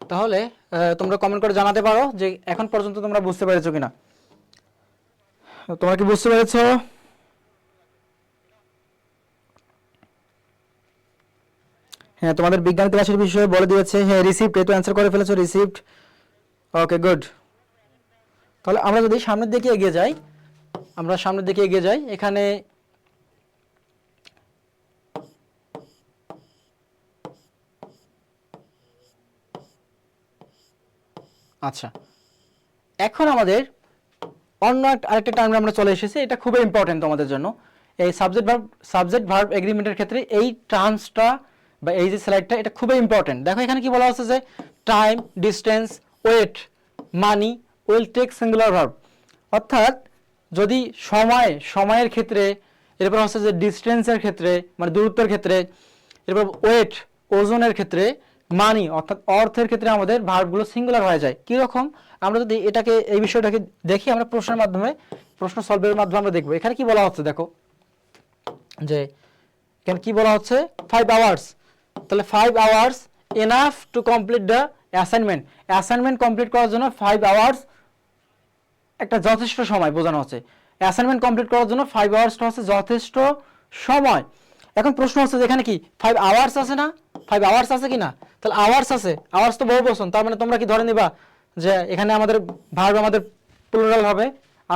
তাহলে তোমরা কমেন্ট করে জানাতে পারো যে এখন পর্যন্ত তোমরা বুঝতে পেরেছো কিনা। তোমরা কি বুঝতে পেরেছো? হ্যাঁ, তোমাদের বিজ্ঞান ক্লাসের বিষয়ে বলে দিয়েছে। হ্যাঁ, রিসিভড, এই তো অ্যান্সার করে ফেলেছো, রিসিভড। ওকে, গুড। তাহলে আমরা যদি সামনের দিকে এগিয়ে যাই, এখানে আচ্ছা, এখন আমাদের অন্য আরেকটা টার্মে আমরা চলে এসেছি, এটা খুবই ইম্পর্টেন্ট তোমাদের জন্য। এই সাবজেক্ট ভার্ব এগ্রিমেন্টের ক্ষেত্রে এই টার্মসটা বা এই যে স্লাইডটা, এটা খুবই ইম্পর্টেন্ট। দেখো এখানে কি বলা হচ্ছে, যে time, distance, weight, money will take singular verb, অর্থাৎ যদি সময়ের ক্ষেত্রে, এরপর হচ্ছে যে ডিস্টেন্সের ক্ষেত্রে মানে দূরত্বের ক্ষেত্রে, এরপর ওয়েট ওজনের ক্ষেত্রে, মানি অর্থাৎ অর্থের ক্ষেত্রে আমাদের ভার্বগুলো সিঙ্গুলার হয়ে যায়। কীরকম? আমরা যদি এই বিষয়টাকে দেখি, আমরা প্রশ্ন সলভের মাধ্যমে আমরা দেখবো। এখানে কি বলা হচ্ছে, দেখো যে এখানে কি বলা হচ্ছে, 5 আওয়ার্স। তাহলে 5 hours enough to complete the assignment complete করার জন্য 5 আওয়ার্স একটা যথেষ্ট সময় বোঝানো হচ্ছে। অ্যাসাইনমেন্ট কমপ্লিট করার জন্য 5 আওয়ার্সটা হচ্ছে যথেষ্ট সময়। এখন প্রশ্ন হচ্ছে যে এখানে কি 5 আওয়ার্স আছে না? 5 আওয়ার্স আছে কি না? তাহলে আওয়ার্স আছে, আওয়ার্স তো বহুবচন, তার মানে তোমরা কি ধরে নিবা যে এখানে আমাদের ভার্ব আমাদের প্লুরাল হবে?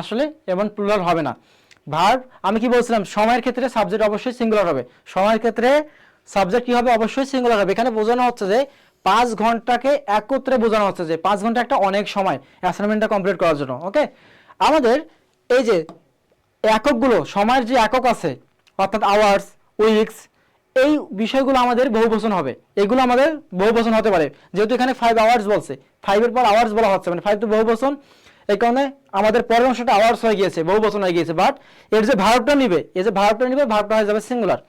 আসলে এবং প্লুরাল হবে না। ভার্ব আমি কি বলছিলাম, সময়ের ক্ষেত্রে সাবজেক্ট অবশ্যই সিঙ্গুলার হবে, সময়ের ক্ষেত্রে সাবজেক্ট কি হবে? অবশ্যই সিঙ্গুলার হবে। এখানে বোঝানো হচ্ছে যে 5 ঘন্টাকে একত্রে বোঝানো হচ্ছে, যে 5 ঘন্টা একটা অনেক সময় অ্যাসাইনমেন্টটা কমপ্লিট করার জন্য। ওকে, আমাদের এই যে এককগুলো, সময়ের যে একক আছে অর্থাৎ আওয়ার্স, উইকস, এই বিষয়গুলো আমাদের বহুবচন হবে। এগুলো আমাদের বহুবচন হতে পারে, যেহেতু এখানে 5 আওয়ার্স বলছে, 5 এর পর আওয়ার্স বলা হচ্ছে, মানে 5 তো বহুবচন। এই কারণে আমাদের পরের অংশটা আওয়ার্স হয়ে গিয়েছে, বহু বচন হয়ে গিয়েছে, বাট এর যে ভার্বটা নিবে, এই যে ভার্বটা নিবে, ভার্বটা হয়ে যাবে সিঙ্গুলার।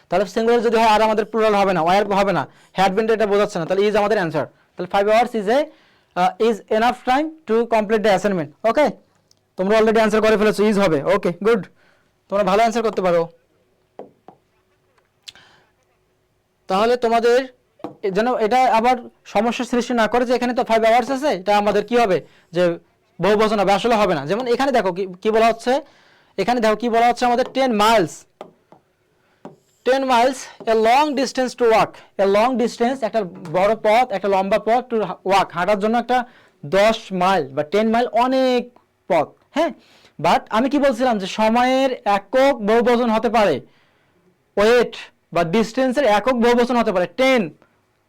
তাহলে সিঙ্গুলার যদি হয় আর আমাদের প্লুরাল হবে না, ওয়ার হবে না, হ্যাড বিন এটা বোঝাচ্ছে না, তাহলে ইজ আমাদের অ্যান্সার। তাহলে 5 hours is enough time to complete the assignment. Okay, তোমরা অলরেডি অ্যান্সার করে ফেলেছো, ইজ হবে। ওকে, গুড, তোমরা ভালো অ্যান্সার করতে পারো। তাহলে তোমাদের যেন এটা আবার সমস্যার সৃষ্টি না করে যে এখানে তো 5 আওয়ার্স আছে, এটা আমাদের কি হবে যে বহু বচন হবে, আসলে হবে না। যেমন এখানে দেখো কি বলা হচ্ছে, এখানে দেখো কি বলা হচ্ছে আমাদের 10 Miles, 10 Miles A long distance to walk, A long distance একটা বড় পথ, একটা লম্বা পথ, টু ওয়াক হাঁটার জন্য একটা 10 মাইল বা 10 মাইল অনেক পথ, হ্যাঁ। বাট আমি কি বলছিলাম যে সময়ের একক বহুবচন হতে পারে, ওয়েট বা ডিস্টেন্সের একক বহুবচন হতে পারে 10,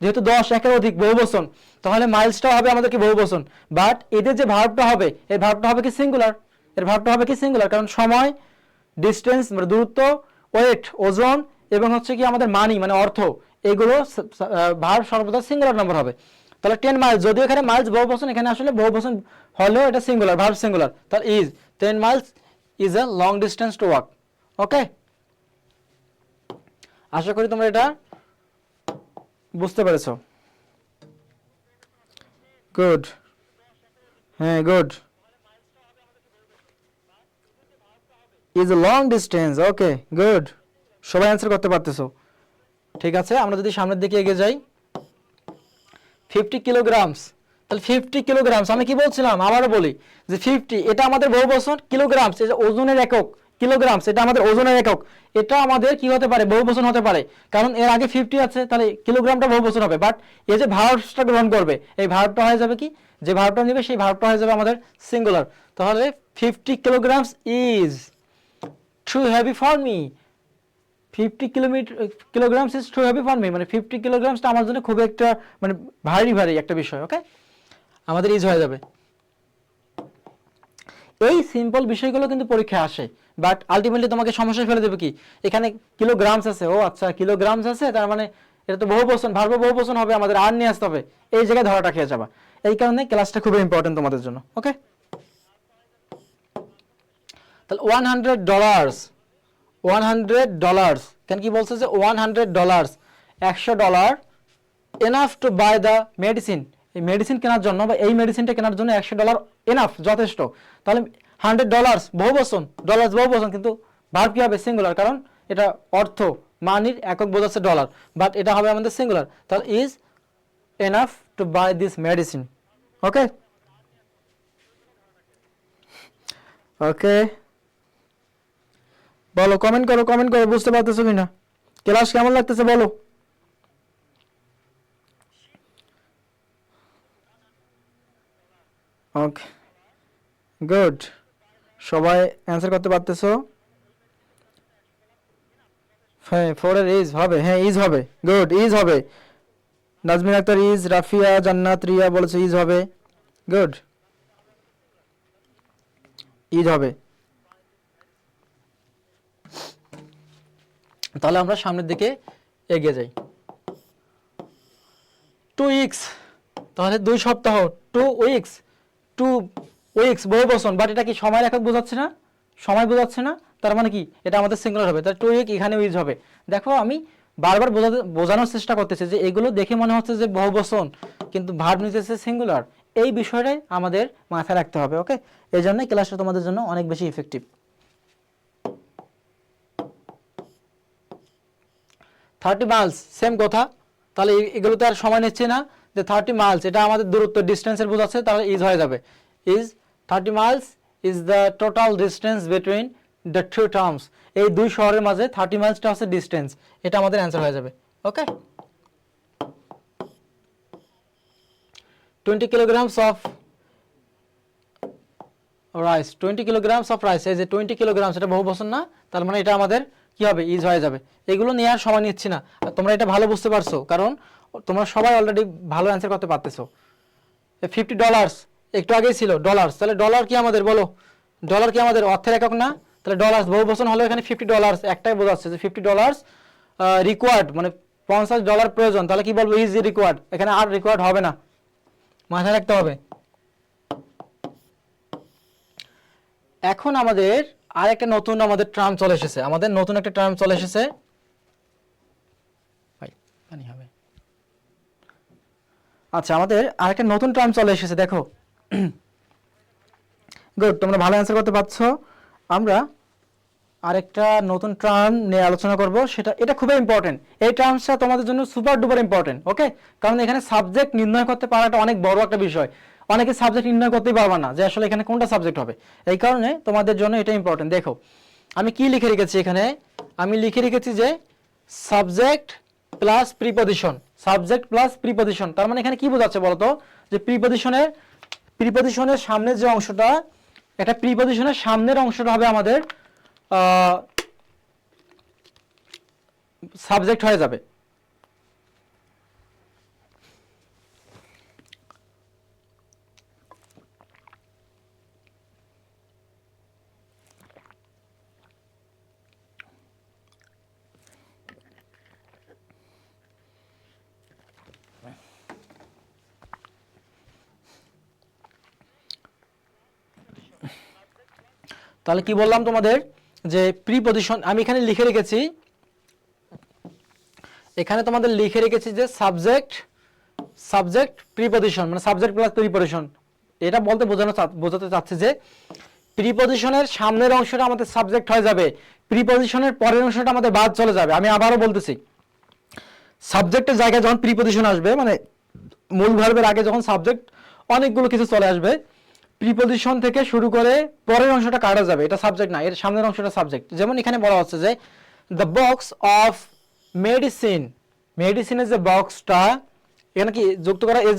যেহেতু 10 একের অধিক বহুবচন, তাহলে মাইলসটা হবে আমাদের কি বহুবচন। বাট এদের যে ভার্বটা হবে, এই ভার্বটা হবে কি সিঙ্গুলার, এর ভার্বটা হবে কি সিঙ্গুলার, কারণ সময়, ডিস্টেন্স মানে দূরত্ব, ওয়েট ওজন, এবং হচ্ছে কি আমাদের মানি মানে অর্থ, এগুলো ভার্ব সর্বদা সিঙ্গুলার নাম্বার হবে। তাহলে 10 মাইলস, যদিও এখানে মাইলস বহুবচন, এখানে আসলে বহুবচন হলেও এটা সিঙ্গুলার, ভার্ব সিঙ্গুলার। তাহলে is 10 miles is a long distance to walk. Okay, আশা করি তোমরা এটা বুঝতে পেরেছো। গুড, হ্যাঁ good, is a long distance. Okay, good, সবাই অ্যান্সার করতে পারতেছো। ঠিক আছে, আমরা যদি সামনের দিকে এগিয়ে যাই, 50 কিলোগ্রামস, তাহলে 50 কিলোগ্রামস আমি কি বলছিলাম, আবারও বলি যে 50 এটা আমাদের বহুবচন, কিলোগ্রামস এটা ওজনের একক, কিলোগ্রামস এটা আমাদের ওজনের একক, এটা আমাদের কি হতে পারে, বহুবচন হতে পারে, কারণ এর আগে 50 আছে, তাহলে কিলোগ্রামটা বহুবচন হবে। বাট এই যে ভার্বটা গ্রহণ করবে, এই ভার্বটা হয়ে যাবে কি, যে ভার্বটা নেবে সেই ভার্বটা হয়ে যাবে আমাদের সিঙ্গুলার। তাহলে 50 kilograms is too heavy for me, 50 kilograms is too heavy for me, মানে 50 কিলোগ্রামসটা আমার জন্য খুব একটা মানে ভারী ভারী একটা বিষয়। ওকে, আমাদের ইজ হয়ে যাবে। এই সিম্পল বিষয়গুলো কিন্তু পরীক্ষায় আসে, বাট আলটিমেটলি তোমাকে সমস্যায় ফেলে দেবে কি, এখানে কিলোগ্রামস আছে, ও আচ্ছা কিলোগ্রামস আছে, তার মানে এটা তো বহুবচন, ভার্ব বহুবচন হবে, আমাদের আর নিয়ে আসতে হবে, এই জায়গায় ধরাটা খেয়ে যাবা। এই কারণে ক্লাসটা খুবই ইম্পর্টেন্ট তোমাদের জন্য। ওকে, তাহলে $100, $100 কেন কি বলছে যে $100, $100 enough to buy the medicine, এই মেডিসিন কেনার জন্য বা এই মেডিসিনটা কেনার জন্য $100 এনাফ, যথেষ্ট। তাহলে $100 বহুবচন, ডলার্স বহুবচন, কিন্তু ভার্ব কি হবে, সিঙ্গুলার, কারণ এটা অর্থ মানির একক বোঝাচ্ছে ডলার, বাট এটা হবে আমাদের সিঙ্গুলার। তাহলে is enough to buy this medicine. Okay, okay, বলো, কমেন্ট করো, কমেন্ট করো, বুঝতে পারতেছো কিনা, ক্লাস কেমন লাগতেছে বলো। ওকে, গুড, সবাই অ্যান্সার করতে পারতেছো। হ্যাঁ, 4 এর ইজ হবে, হ্যাঁ ইজ হবে, গুড, ইজ হবে। নাজমিন আক্তার ইজ, রাফিয়া জান্নাত রিয়া বলেছে ইজ হবে, গুড, ইজ হবে। তাহলে আমরা সামনের দিকে এগিয়ে যাই। 2 উইকস, তাহলে 2 সপ্তাহ, 2 উইকস, 2 উইকস বহুবচন, বাট এটা কি সময়ের একক বোঝাচ্ছে না, সময় বোঝাচ্ছে না, তার মানে কি এটা আমাদের সিঙ্গুলার হবে। তাহলে 2 উইক এখানে ইজ হবে। দেখো আমি বারবার বোঝানোর চেষ্টা করতেছি যে এগুলো দেখে মনে হচ্ছে যে বহুবচন, কিন্তু ভার্ব নিতেছে সিঙ্গুলার, এই বিষয়টাই আমাদের মাথায় রাখতে হবে। ওকে, এই জন্যই ক্লাসটা তোমাদের জন্য অনেক বেশি ইফেক্টিভ। 30 মাইলস, সেম কথা, তাহলে এগুলোতে আর সময় নিচ্ছে না, যে 30 মাইলস এটা আমাদের দূরত্ব, ডিস্টেন্সের বোঝাচ্ছে, তাহলে ইজ হয়ে যাবে। Is 30 miles is the total distance between the two towns, এই দুই শহরের মাঝে 30 মাইলসটা হচ্ছে ডিস্টেন্স, এটা আমাদের অ্যান্সার হয়ে যাবে। ওকে, 20 kilograms of rice, 20 kilograms of rice, এই যে 20 kilograms এটা বহুবচন না, তার মানে এটা আমাদের কি হবে, ইজ হয়ে যাবে। এগুলো নিয়ে আর সময় নিচ্ছি না, আর তোমরা এটা ভালো বুঝতে পারছো, কারণ তোমরা সবাই অলরেডি ভালো অ্যান্সার করতে পারতেছো। $50 একটু আগেই ছিল ডলার্স, তাহলে ডলার কি আমাদের বলো, ডলার কি আমাদের অর্থের একক না, তাহলে ডলার্স বহুবচন হলো, এখানে $50 একটাই বোঝাচ্ছে যে $50 রিকোয়ার্ড, মানে $50 প্রয়োজন, তাহলে কি বলবো, ইজ রিকোয়ার্ড, এখানে আর রিকোয়ার্ড হবে না, মাথায় রাখতে হবে। এখন আমাদের আরেকটা নতুন আমাদের টার্ম চলে এসেছে, আমাদের নতুন একটা টার্ম চলে এসেছে ভাই পানি হবে। আচ্ছা, আমাদের আরেকটা নতুন টার্ম চলে এসেছে, দেখো। গুড, তোমরা ভালো অ্যান্সার করতে পারছো। আমরা আরেকটা নতুন টার্ম নিয়ে আলোচনা করব, এটা খুবই ইম্পর্টেন্ট। এই টার্মসটা তোমাদের জন্য সুপার ডুপার ইম্পর্টেন্ট, ওকে? কারণ এখানে সাবজেক্ট নির্ণয় করতে পারাটা অনেক বড় একটা বিষয়। অনেকে সাবজেক্ট নির্ণয় করতেই পারবে না যে আসলে এখানে কোনটা সাবজেক্ট হবে। এই কারণে তোমাদের জন্য এটা ইম্পর্টেন্ট। দেখো আমি কি লিখে রেখেছি এখানে, আমি লিখে রেখেছি যে subject plus preposition, subject plus preposition. তার মানে এখানে কি বোঝাচ্ছে বলতো, যে প্রিপজিশনের সামনের যে অংশটা, এটা প্রিপজিশনের সামনের অংশটা হবে আমাদের সাবজেক্ট হয়ে যাবে। তাহলে কি বললাম তোমাদের, যে প্রিপজিশন আমি এখানে লিখে রেখেছি, এখানে তোমাদের লিখে রেখেছি যে সাবজেক্ট প্রিপজিশন, মানে সাবজেক্ট প্লাস প্রিপজিশন। এটা বলতে বোঝাতে চাচ্ছি যে প্রিপজিশনের সামনের অংশটা আমাদের সাবজেক্ট হয়ে যাবে, প্রিপজিশনের পরের অংশটা আমাদের বাদ চলে যাবে। আমি আবারও বলতেছি, সাবজেক্টের জায়গায় যখন প্রিপজিশন আসবে, মানে মূল ভার্বের আগে যখন সাবজেক্ট অনেকগুলো কিছু চলে আসবে, প্রিপজিশন থেকে শুরু করে পরের অংশটা কাটা যাবে, এটা সাবজেক্ট না, এর সামনের অংশটা সাবজেক্ট। যেমন এখানে বলা হচ্ছে যে দ্য বক্স অফ মেডিসিনের যে বক্সটা, এখানে কি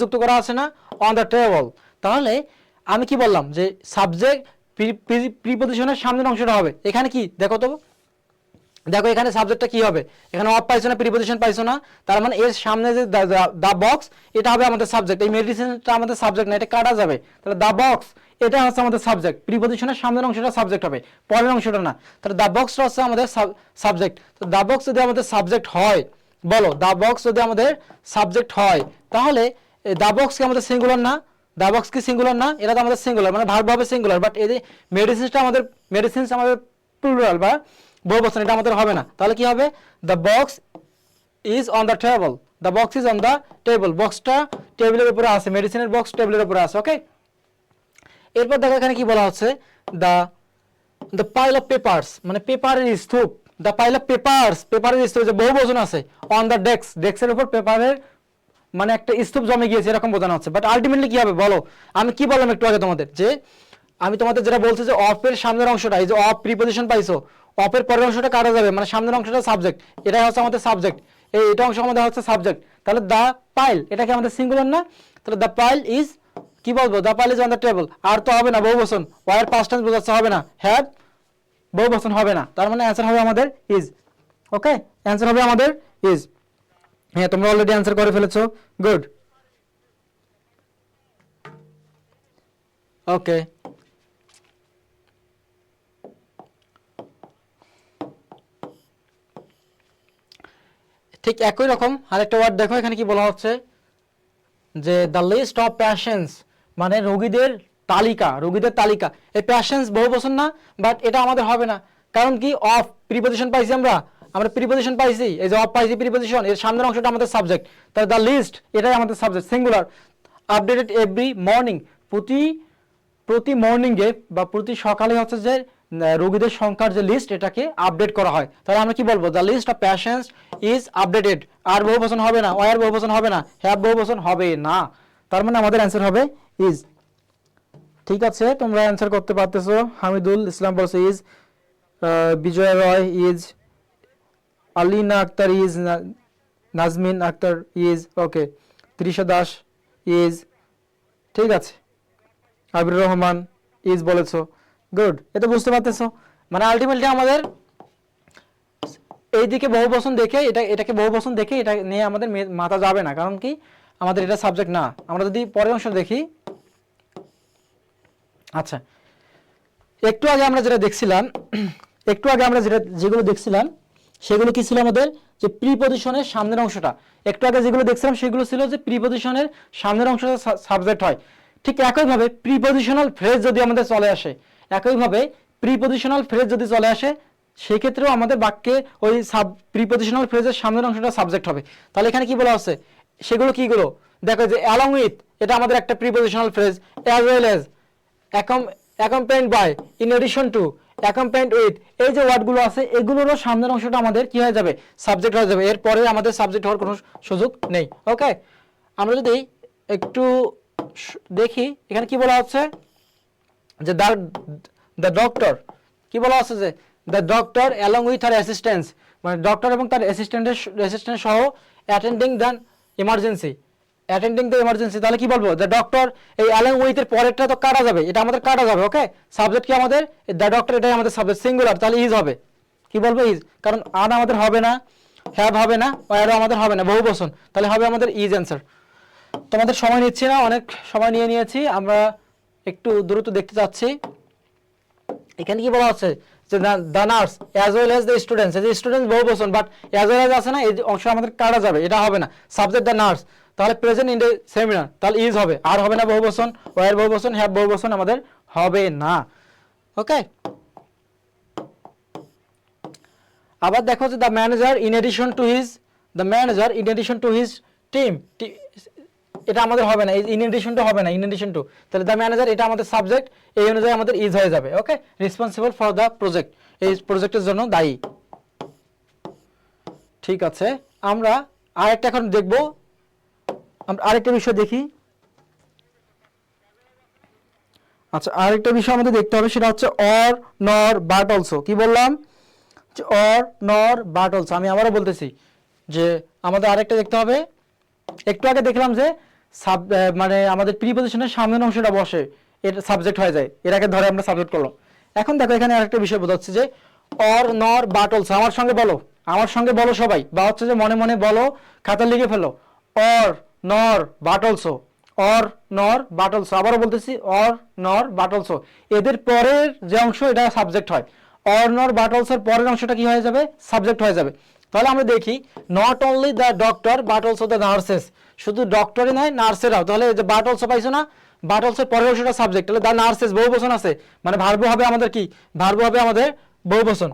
যুক্ত করা আছে না, অন দ্য টেবল। তাহলে আমি কি বললাম যে সাবজেক্ট প্রিপজিশনের সামনের অংশটা হবে। এখানে কি দেখো তো, দেখো এখানে সাবজেক্টটা কি হবে, এখানে অফ পাইছো না, প্রিপজিশন পাইছো না, তার মানে এর সামনে যে দা বক্স, এটা হবে আমাদের সাবজেক্ট। এই মেডিসিনটা আমাদের সাবজেক্ট না, এটা কাটা যাবে। তাহলে দা বক্স এটা হচ্ছে আমাদের সাবজেক্ট, প্রিপজিশনের সামনের অংশটা সাবজেক্ট হবে, পরের অংশটা না। তাহলে দা বক্সটা হচ্ছে আমাদের সাবজেক্ট। তো দা বক্স যদি আমাদের সাবজেক্ট হয়, বলো দা বক্স যদি আমাদের সাবজেক্ট হয়, তাহলে দা বক্স কি আমাদের সিঙ্গুলার না? দা বক্স কি সিঙ্গুলার না? এটা তো আমাদের সিঙ্গুলার, মানে ভার্ব হবে সিঙ্গুলার। বাট এই যে মেডিসিনস আমাদের প্লুরাল বা বহুবচন, এটা আমাদের হবে না। তাহলে কি হবে, the box is on the table, the box is on the table, বক্সটা টেবিলের উপরে আছে, মেডিসিনের বক্স টেবিলের উপরে আছে, ওকে? এরপর দেখো এখানে কি বলা হচ্ছে, দ্য পাইল অফ পেপারস, মানে পেপারের স্তূপ, দ্য পাইল অফ পেপারের স্তূপ, যে বহুবচন আছে, অন দ্য ডেস্কের উপর পেপারের মানে একটা স্তূপ জমে গিয়েছে, এরকম বোঝানো হচ্ছে। বাট আলটিমেটলি কি হবে বলো, আমি কি বললাম একটু আগে তোমাদের, যে আমি তোমাদের যেটা বলছি যে অফের সামনের অংশটা, এই যে অফ প্রিপজিশন পাইছো, অফের পরের অংশটা কাটা যাবে, মানে সামনের অংশটা সাবজেক্ট, এটাই হচ্ছে আমাদের সাবজেক্ট, এটা অংশ আমাদের হচ্ছে সাবজেক্ট। তাহলে দা পাইল এটা কি আমাদের সিঙ্গুলার না? তাহলে দা পাইল ইজ কি বলবো, the pile is on the table. আর তো হবে না বহুবচন, ওয়ার পাস্ট টেন্স বোঝাচ্ছে, হবে না, হ্যাভ বহুবচন হবে না। তার মানে অ্যান্সার হবে আমাদের ইজ, ওকে? অ্যান্সার হবে আমাদের ইজ। হ্যাঁ, তোমরা অলরেডি অ্যান্সার করে ফেলেছো, গুড, ওকে। ঠিক একই রকম আরেকটা ওয়ার্ড দেখো, এখানে কি বলা হচ্ছে যে দ্য লিস্ট অফ প্যাশেন্টস, মানে রোগীদের তালিকা। এই প্যাশেন্টস বহুবচন না, বাট এটা আমাদের হবে না। কারণ কি, অফ প্রিপজিশন পাইছি, আমরা প্রিপজিশন পাইছি, এই যে অফ পাইছি প্রিপজিশন, এর সামনের অংশটা আমাদের সাবজেক্ট। তাহলে দ্য লিস্ট এটাই আমাদের subject, singular. Updated every morning, প্রতি মর্নিংয়ে বা প্রতি সকালে হচ্ছে যে রোগীদের সংখ্যার যে লিস্ট, এটাকে আপডেট করা হয়। তাহলে আমরা কি বলবো, the list of patients is updated. আর বহুবচন হবে না, ওয়ার বহুবচন হবে না, হ্যাভ বহুবচন হবে না। তার মানে আমাদের অ্যান্সার হবে ইজ। ঠিক আছে, তোমরা অ্যান্সার করতে পারতেছো। হামিদুল ইসলাম বলছে is, Bijoy Roy is, Alina Akter is, Nazmin Akter is, okay. Trisha Das is, ঠিক আছে। আবির রহমান ইজ বলেছো, গুড। এটা বুঝতে পারতেছো, মানে আলটিমেটলি আমাদের এইদিকে বহুবচন দেখে এটাকে বহুবচন দেখে এটা নিয়ে আমাদের মাথা যাবে না, কারণ কি আমাদের এটা সাবজেক্ট না। আমরা যদি পরের অংশ দেখি, আচ্ছা, একটু আগে আমরা যেগুলো দেখছিলাম সেগুলো কি ছিল আমাদের, যে প্রিপজিশনের সামনের অংশটা। একটু আগে যেগুলো দেখছিলাম সেগুলো ছিল যে প্রিপজিশনের সামনের অংশটা সাবজেক্ট হয়। ঠিক একইভাবে প্রিপজিশনাল ফ্রেজ যদি আমাদের চলে আসে, একইভাবে প্রিপজিশনাল ফ্রেজ যদি চলে আসে সেই ক্ষেত্রেও আমাদের বাক্যে ওই প্রিপজিশনাল ফ্রেজের সামনের অংশটা সাবজেক্ট হবে। তাহলে এখানে কি বলা হচ্ছে, সেগুলো কিগুলো দেখো, যে অ্যালং উইথ এটা আমাদের একটা prepositional phrase, as well as, accompanied by, in addition to, accompanied with, এই যে ওয়ার্ডগুলো আছে এগুলোরও সামনের অংশটা আমাদের কি হয়ে যাবে, সাবজেক্ট হয়ে যাবে। এরপরে আমাদের সাবজেক্ট হওয়ার কোনো সুযোগ নেই। ওকে, আমরা যদি একটু দেখি এখানে কি বলা হচ্ছে, যে দ্য ডক্টর, কি বলা হচ্ছে যে the doctor along with her assistants, মানে ডক্টর এবং তার অ্যাসিস্ট্যান্ট সহ অ্যাটেন্ডিং দ্য ইমার্জেন্সি, তাহলে কি বলবো, দ্য ডক্টর, এই অ্যালং উইথ এর পরেরটা তো কাটা যাবে, এটা আমাদের কাটা যাবে। ওকে, সাবজেক্ট কি আমাদের দ্য ডক্টর, এটাই আমাদের সাবজেক্ট সিঙ্গুলার, তাহলে ইজ হবে। কি বলবো, ইজ, কারণ আর আমাদের হবে না, হ্যাভ হবে না, ওয়ারও আমাদের হবে না, বহু বচন, তাহলে হবে আমাদের ইজ অ্যান্সার। তোমাদের সময় নিচ্ছি না, অনেক সময় নিয়েছি, আমরা একটু দ্রুত দেখতে চাচ্ছি। এখানে কি বলা হচ্ছে, যে the nurse as well as the students, এই যে স্টুডেন্টস বহু বচন, বাট অ্যাজ ওয়েল এজ আছে না, এই অংশ আমাদের কাটা যাবে, এটা হবে না। সাবজেক্ট দ্য নার্স, তাহলে প্রেজেন্ট ইন দ্য সেমিনার, তাহলে ইজ হবে, আর হবে না বহু বচন, ওয়ার বহু বচন, হ্যাভ বহু বচন আমাদের হবে না। ওকে, আবার দেখো যে the manager in addition to his team, এটা আমাদের হবে না, ইন এডিশনটা হবে না, ইন এডিশন টু, তাহলে দ্য ম্যানেজার এটা আমাদের সাবজেক্ট, এই অনুযায়ী আমাদের ইজ হয়ে যাবে। Okay, responsible for the project, এই প্রজেক্টের জন্য দায়ী। ঠিক আছে, আমরা আরেকটা এখন দেখব, আমরা আরেকটা বিষয় দেখি। আচ্ছা, আরেকটা বিষয় আমাদের দেখতে হবে, সেটা হচ্ছে অর, নর, বাট অলসো। কি বললাম, যে অর, নর, বাট অলসো। আমি আবারও বলতেছি যে আমাদের আরেকটা দেখতে হবে। একটু আগে দেখলাম যে মানে আমাদের প্রিপজিশনের সামনের অংশটা বসে, এটা সাবজেক্ট হয়ে যায়, এর আগে ধরে আমরা সাবজেক্ট করলাম। এখন দেখো এখানে আরেকটা বিষয় বোঝাচ্ছে, যে অর, নর, বাট অলসো। আমার সঙ্গে বলো সবাই, বা হচ্ছে যে মনে মনে বলো, খাতা লিখে ফেলো, অর, নর, বাট অলসো, অর, নর, বাট অলসো। আবারও বলতেছি, অর, নর, বাট অলসো, এদের পরের যে অংশ এটা সাবজেক্ট হয়। অর, নর, বাট অলসোর পরের অংশটা কি হয়ে যাবে, সাবজেক্ট হয়ে যাবে। তাহলে আমরা দেখি, not only the doctor but also the nurses, শুধু ডক্টরই নয় নার্সেরাও। তাহলে যে বাট অলসো পাইছো না, বাট অলসোর পরের অংশটা সাবজেক্ট, তাহলে দ্য নার্সেস বহু বচন আছে, মানে ভার্ব হবে আমাদের কি, ভার্ব হবে আমাদের বহু বচন,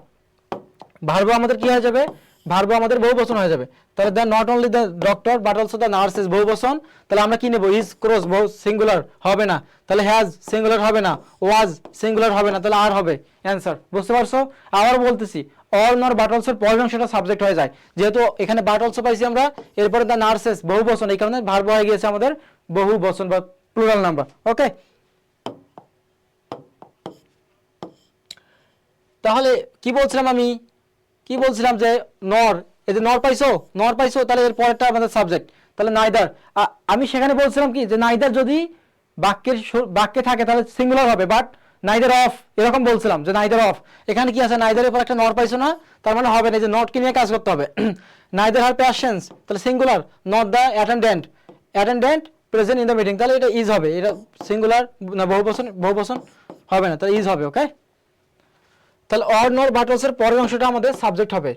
ভার্ব আমাদের কি হয়ে যাবে, ভার্ব আমাদের বহু বচন হয়ে যাবে। তাহলে the not only the doctor but also the nurses বহু বচন, তাহলে আমরা কি নেব, ইজ ক্রস বহু সিঙ্গুলার হবে না, তাহলে হ্যাজ সিঙ্গুলার হবে না, ওয়াজ সিঙ্গুলার হবে না, তাহলে আর হবে অ্যান্সার। বুঝতে পারছো? আবার বলতেছি, অল, নর, বাট অলসোর পরের অংশটা সাবজেক্ট হয়ে যায়, যেহেতু এখানে বাট অলসো পাইছি আমরা, এরপরে দ্য নার্সেস বহু বচন, এই কারণে ভার্ব হয়ে গিয়েছে আমাদের বহু বচন বা প্লুরাল নাম্বার। ওকে, তাহলে কি বলছিলাম যে নর, এই যে নর পাইছো, তাহলে এর পরেরটা আমাদের সাবজেক্ট, তাহলে নাইদার। আমি সেখানে বলছিলাম কি, যে নাইদার যদি বাক্যে থাকে তাহলে সিঙ্গুলার হবে, বাট নাইদার অফ, এরকম বলছিলাম যে নাইদার অফ। এখানে কি আছে, নাইদারের পর একটা নর পাইছো না, তার মানে হবে না, যে নটকে নিয়ে কাজ করতে হবে। নাইদার হার প্যাশেন্স, তাহলে singular, not the attendant present in the meeting, তাহলে এটা ইজ হবে, এটা সিঙ্গুলার না বহু বচন হবে না, তাহলে ইজ হবে। ওকে, তাহলে অর, নর, বাট অলসোর পরের অংশটা আমাদের সাবজেক্ট হবে।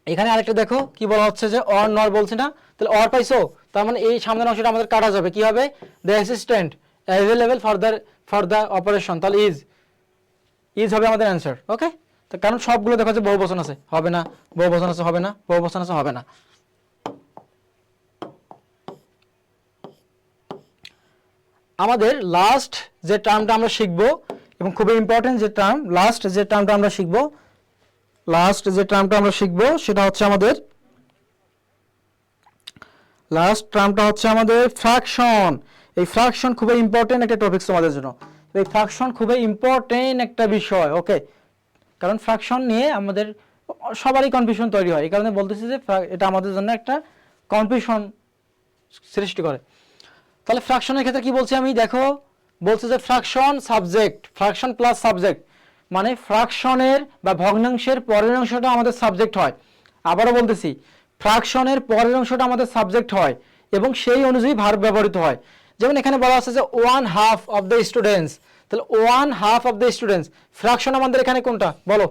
এখানে আরেকটা দেখো কি বলা হচ্ছে, যে অর, নর বলছি না, তাহলে অর পাইছো, তার মানে এই সামনের অংশটা আমাদের কাটা যাবে, কি হবে, the assistant available for the operation, তাহলে ইজ হবে আমাদের অ্যান্সার। ওকে, তো কারণ সবগুলো দেখা যাচ্ছে বহু বচন আছে, হবে না, বহু বচন আছে, হবে না, বহু বচন আছে, হবে না। আমাদের লাস্ট যে টার্মটা আমরা শিখবো, এবং খুবই ইম্পর্টেন্ট যে টার্ম, লাস্ট যে টার্মটা আমরা শিখবো, সেটা হচ্ছে আমাদের লাস্ট টার্মটা হচ্ছে আমাদের ফ্র্যাকশন। এই ফ্র্যাকশন খুবই ইম্পর্টেন্ট একটা টপিক তোমাদের জন্য, এই ফ্র্যাকশন খুবই ইম্পর্টেন্ট একটা বিষয়। ওকে, কারণ ফ্র্যাকশন নিয়ে আমাদের সবারই কনফিউশন তৈরি হয়, এই কারণে বলতেছি যে এটা আমাদের জন্য একটা কনফিউশন সৃষ্টি করে। তাহলে ফ্র্যাকশনের ক্ষেত্রে কি বলছি আমি, দেখো বলছে যে ফ্র্যাকশন প্লাস সাবজেক্ট, মানে ফ্র্যাকশনের বা ভগ্নাংশের পরের অংশটা আমাদের সাবজেক্ট হয়। আবারও বলতেছি, ফ্র্যাকশনের পরের অংশটা আমাদের সাবজেক্ট হয় এবং সেই অনুযায়ী ভার্ব ব্যবহৃত হয়। যেমন এখানে বলা আছে যে 1/2 অফ দ্য স্টুডেন্টস, তাহলে 1/2 অফ দ্য স্টুডেন্টস, ফ্র্যাকশন আমাদের এখানে কোনটা বলো,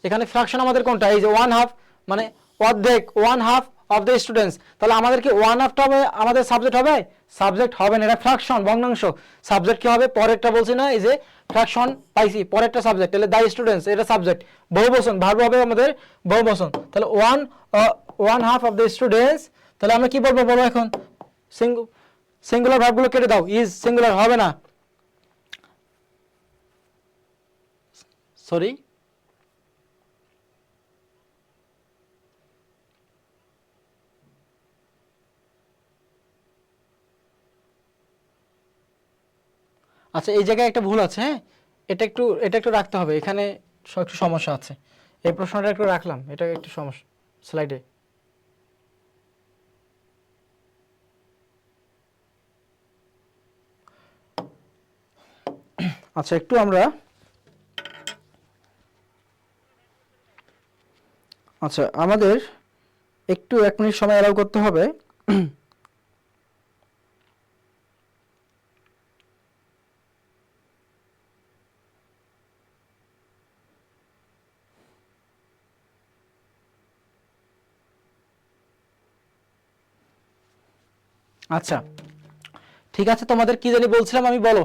এখানে ফ্র্যাকশন আমাদের কোনটা, এই যে 1/2 মানে অর্ধেক, 1/2 অফ দ্য স্টুডেন্টস, তাহলে আমাদের কি 1/2 হবে আমাদের সাবজেক্ট হবে? সাবজেক্ট হবে না, এটা ফ্র্যাকশন, ভগ্নাংশ। সাবজেক্ট কি হবে? পরেরটা বলছি না, এই যে ফ্র্যাকশন পাইছি, পরেরটা সাবজেক্ট, তাহলে দ্য স্টুডেন্টস এটা সাবজেক্ট, বহুবচন, ভার্ব হবে আমাদের বহুবচন, তাহলে 1/2 অফ দ্য স্টুডেন্টস। তাহলে আমরা কি বলবো বলো এখন? সিঙ্গুলার ভার্বগুলো কেটে দাও, ইজ সিঙ্গুলার হবে না, সরি আচ্ছা এই জায়গায় একটা ভুল আছে, হ্যাঁ এটা একটু রাখতে হবে, এখানে একটু সমস্যা আছে, এই প্রশ্নটা একটু রাখলাম, এটা একটু সমস্যা স্লাইডে। আচ্ছা একটু আমরা আচ্ছা আমাদের একটু 1 মিনিট সময় অ্যালাউ করতে হবে। আচ্ছা ঠিক আছে, তোমাদের কি জানি বলছিলাম আমি, বলো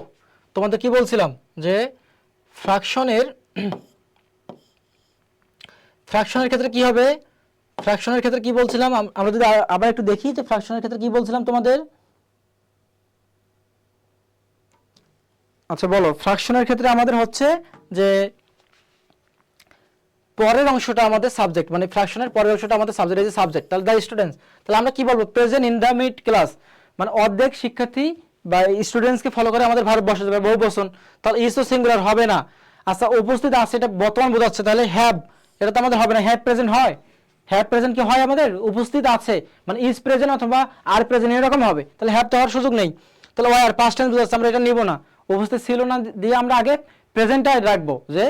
তোমাদের কি বলছিলাম যে ফ্র্যাকশনের ক্ষেত্রে কি হবে? ফ্র্যাকশনের ক্ষেত্রে কি বলছিলাম আমরা যদি আবার একটু দেখি যে ফ্র্যাকশনের ক্ষেত্রে কি বলছিলাম তোমাদের। আচ্ছা বলো, ফ্র্যাকশনের ক্ষেত্রে আমাদের হচ্ছে যে পরের অংশটা আমাদের সাবজেক্ট, মানে ফ্র্যাকশনের পরের অংশটা আমাদের সাবজেক্ট, এই যে সাবজেক্ট, তাহলে দ্য স্টুডেন্টস, তাহলে আমরা কি বলবো? Present in the mid class, মানে অর্ধেক শিক্ষার্থী বা স্টুডেন্টসকে ফলো করে আমাদের ভার্ব বসে যাবে, বহুবচন, তাহলে ইজ তো সিঙ্গুলার হবে না। আচ্ছা উপস্থিত আছে, এটা বর্তমান বোঝাচ্ছে, তাহলে হ্যাভ, এটা তো আমাদের হবে না, হ্যাভ প্রেজেন্ট হয়, হ্যাভ প্রেজেন্ট কি হয় আমাদের? উপস্থিত আছে, মানে ইজ প্রেজেন্ট অথবা আর প্রেজেন্ট এরকম হবে, তাহলে হ্যাভ তো হওয়ার সুযোগ নেই, তাহলে ওয়ার পাস্ট টেন্স বোঝাচ্ছে, আমরা এটা নিব না, উপস্থিত ছিল না দিয়ে আমরা আগে প্রেজেন্টটাই রাখবো, যে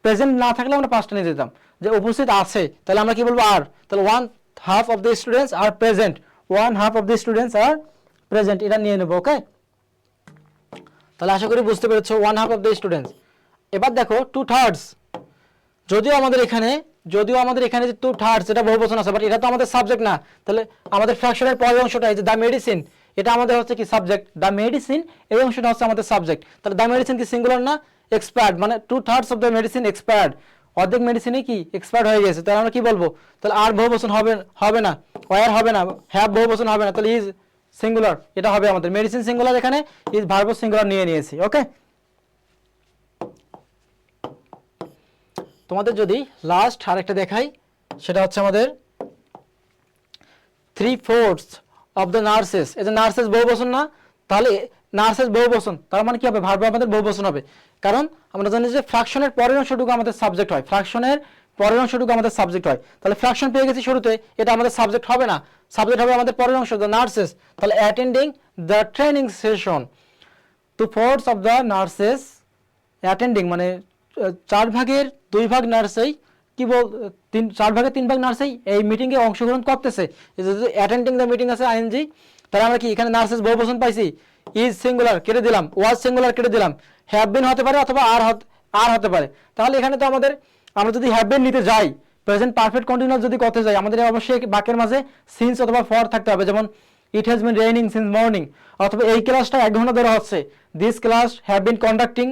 প্রেজেন্ট না থাকলে আমরা পাস্ট টেন্সে যেতাম, যে উপস্থিত আছে, তাহলে আমরা কি বলবো? আর, তাহলে 1/2 of the students are present, 1/2 of the students are present, এটা নিয়ে নেবো। ওকে, তাহলে আশা করি বুঝতে পেরেছো 1/2 অফ দ্য স্টুডেন্টস। এবার দেখো 2/3, যদিও আমাদের এখানে যে 2/3 এটা বহুবচন আছে, বাট এটা তো আমাদের সাবজেক্ট না, তাহলে আমাদের ফ্র্যাকশনের পরের অংশটা এই যে দ্য মেডিসিন, এটা আমাদের হচ্ছে কি সাবজেক্ট, দ্য মেডিসিন এই অংশটা হচ্ছে আমাদের সাবজেক্ট, তাহলে দ্য মেডিসিন কি সিঙ্গুলার না? এক্সপায়ার্ড, মানে 2/3 অফ দ্য মেডিসিন এক্সপায়ার্ড, অর্ধেক মেডিসিনই কি এক্সপায়ার্ড হয়ে গেছে, তাহলে আমরা কি বলবো? তাহলে আর বহুবচন হবে না, ওয়ার হবে না, হ্যাভ বহুবচন হবে না, তাহলে ইজ সিঙ্গুলার, এটা হবে আমাদের মেডিসিন সিঙ্গুলার, এখানে ইজ ভার্ব সিঙ্গুলার নিয়ে নিয়েছি। ওকে, তোমাদের যদি লাস্ট আরেকটা দেখাই, সেটা হচ্ছে আমাদের 3/4 অফ দ্য নার্সেস, এই যে নার্সেস বহুবচন না, তাহলে নার্সেস বহুবচন, তার মানে কি হবে? ভার্ব আমাদের বহুবচন হবে, কারণ আমরা জানি যে ফ্র্যাকশনের পরের অংশটুকু আমাদের সাবজেক্ট হয়, ফ্র্যাকশনের পরের অংশটুকু আমাদের সাবজেক্ট হয়, তাহলে ফ্র্যাকশন পেয়ে গেছি শুরুতে, এটা আমাদের সাবজেক্ট হবে না, সাবজেক্ট হবে আমাদের পরের অংশ দ্য নার্সেস, তাহলে attending the training session, 2/4 of the nurses attending, মানে 4/2 নার্সেই কি বল, 4/3 নার্সেই এই মিটিংয়ে অংশগ্রহণ করতেছে, অ্যাটেন্ডিং দ্য মিটিং আছে আইএনজি, তাহলে আমরা কি এখানে নার্সেস বহুবচন পাইছি, ইজ সিঙ্গুলার কেটে দিলাম, ওয়াজ সিঙ্গুলার কেটে দিলাম, হ্যাভ বিন হতে পারে অথবা আর হতে পারে, তাহলে এখানে তো আমাদের, আমরা যদি হ্যাভ বিন নিতে যাই, প্রেজেন্ট পারফেক্ট কন্টিনিউয়াস যদি করতে যাই, আমাদের অবশ্যই বাক্যের মাঝে সিন্স অথবা ফর থাকতে হবে, যেমন it has been raining since morning, অথবা এই ক্লাসটা 1 ঘন্টা ধরে হচ্ছে, this class have been conducting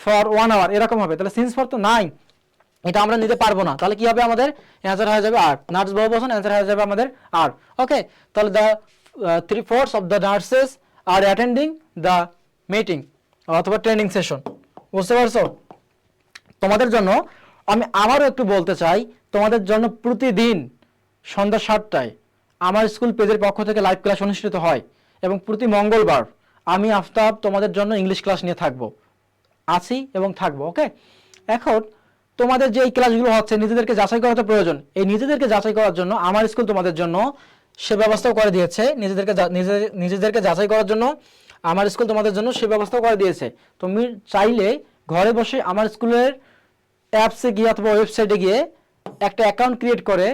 for 1 hour, এরকম হবে, তাহলে সিন্স ফর তো নাই, এটা আমরা নিতে পারবো না, তাহলে কি হবে? আমাদের অ্যান্সার হয়ে যাবে আর, নার্স বহুবচন, অ্যান্সার হয়ে যাবে আমাদের আর। ওকে, তাহলে the 3/4 of the nurses R attending the meeting অথবা ট্রেনিং সেশন, বুঝতে পারছো? তোমাদের জন্য আমি আবারও একটু বলতে চাই, তোমাদের জন্য প্রতিদিন সন্ধ্যা 7টায় আমার স্কুল পেজের পক্ষ থেকে লাইভ ক্লাস অনুষ্ঠিত হয়, এবং প্রতি মঙ্গলবার আমি আফতাব তোমাদের জন্য ইংলিশ ক্লাস নিয়ে আছি এবং থাকবো। ওকে, এখন তোমাদের যে এই ক্লাসগুলো হচ্ছে, নিজেদেরকে যাচাই করা তো প্রয়োজন, এই নিজেদেরকে যাচাই করার জন্য আমার স্কুল তোমাদের জন্য সে ব্যবস্থাও করে দিয়েছে, নিজেদেরকে যাচাই করার জন্য আমার স্কুল তোমাদের জন্য সে ব্যবস্থাও করে দিয়েছে। তুমি চাইলে ঘরে বসে আমার স্কুলের অ্যাপসে গিয়ে অথবা ওয়েবসাইটে গিয়ে একটা অ্যাকাউন্ট ক্রিয়েট করে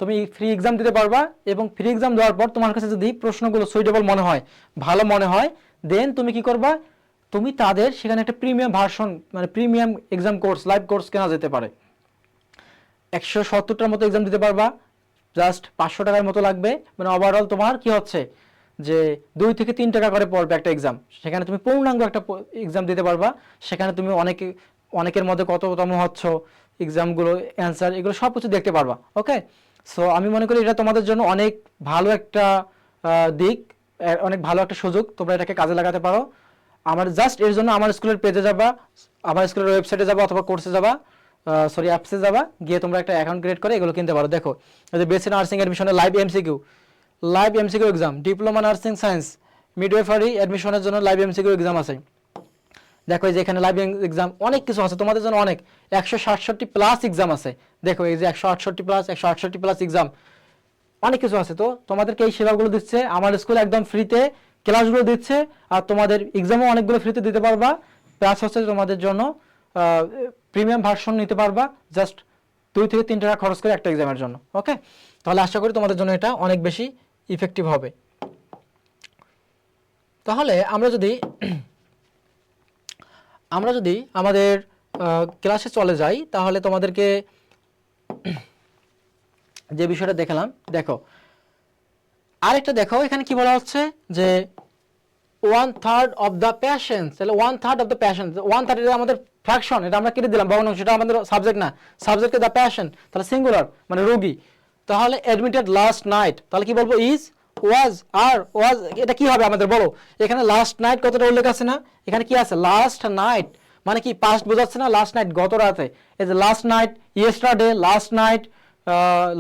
তুমি ফ্রি এক্সাম দিতে পারবা, এবং ফ্রি এক্সাম দেওয়ার পর তোমার কাছে যদি প্রশ্নগুলো সুইটেবল মনে হয়, ভালো মনে হয়, দেন তুমি কি করবা? তুমি তাদের সেখানে একটা প্রিমিয়াম ভার্সন, মানে premium exam course, live course কেনা যেতে পারে, 170টার মতো এক্সাম দিতে পারবা, জাস্ট 500 টাকার মতো লাগবে, মানে ওভারঅল তোমার কি হচ্ছে যে 2 থেকে 3 টাকা করে পড়বে একটা এক্সাম, সেখানে তুমি পূর্ণাঙ্গ একটা এক্সাম দিতে পারবা। সেখানে তুমি অনেকের মধ্যে কততম হচ্ছ, এক্সামগুলো অ্যান্সার এগুলো সব কিছু দেখতে পারবা। ওকে, সো আমি মনে করি এটা তোমাদের জন্য অনেক ভালো একটা দিক, অনেক ভালো একটা সুযোগ, তোমরা এটাকে কাজে লাগাতে পারো। আমার জাস্ট এর জন্য আমার স্কুলের পেজে যাবা, আমার স্কুলের ওয়েবসাইটে যাবা অথবা কোর্সে যাবা, সরি অ্যাপসে যাবা, গিয়ে তোমরা একটা অ্যাকাউন্ট ক্রিয়েট করে এগুলো কিনতে পারো। দেখো এই যে বেসিক নার্সিং অ্যাডমিশনের live MCQ exam, diploma nursing science, midwifery অ্যাডমিশনের জন্য লাইভ এমসিকিউ এক্সাম আছে। দেখো এই যে এখানে লাইভ এক্সাম অনেক কিছু আছে তোমাদের জন্য, অনেক 167 প্লাস এক্সাম আছে। দেখো এই যে 168 প্লাস এক্সাম, অনেক কিছু আছে। তো তোমাদেরকে এই সেবাগুলো দিচ্ছে আমার স্কুল, একদম ফ্রিতে ক্লাসগুলো দিচ্ছে, আর তোমাদের এক্সামও অনেকগুলো ফ্রিতে দিতে পারবা। প্লাস হচ্ছে তোমাদের জন্য প্রিমিয়াম ভার্সন নিতে পারবা, জাস্ট 2 থেকে 3 টাকা খরচ করে একটা এক্সামের জন্য। ওকে, তাহলে আশা করি তোমাদের জন্য এটা অনেক বেশি ইফেক্টিভ হবে। তাহলে আমরা যদি আমাদের ক্লাসে চলে যাই, তাহলে তোমাদেরকে যে বিষয়টা দেখালাম, দেখো আরেকটা দেখো এখানে কি বলা হচ্ছে যে 1/3 অফ দ্য প্যাশন। তাহলে 1/3 অফ দ্য প্যাশন, 1/3 এটা আমাদের ফ্র্যাকশন, এটা আমরা কেটে দিলাম ভগ্নাংশ, সেটা আমাদের সাবজেক্ট না, সাবজেক্টে দ্য প্যাশন, তাহলে সিঙ্গুলার মানে রোগী। তাহলে অ্যাডমিটেড লাস্ট নাইট, তাহলে কি বলবো ইজ, ওয়াজ, আর ওয়াজ, এটা কি হবে আমাদের বলো। এখানে লাস্ট নাইট কতটা উল্লেখ আছে না, এখানে কি আছে লাস্ট নাইট, মানে কি পাস্ট বোঝাচ্ছে না, লাস্ট নাইট গত রাতে, এই যে last night, yesterday, last night,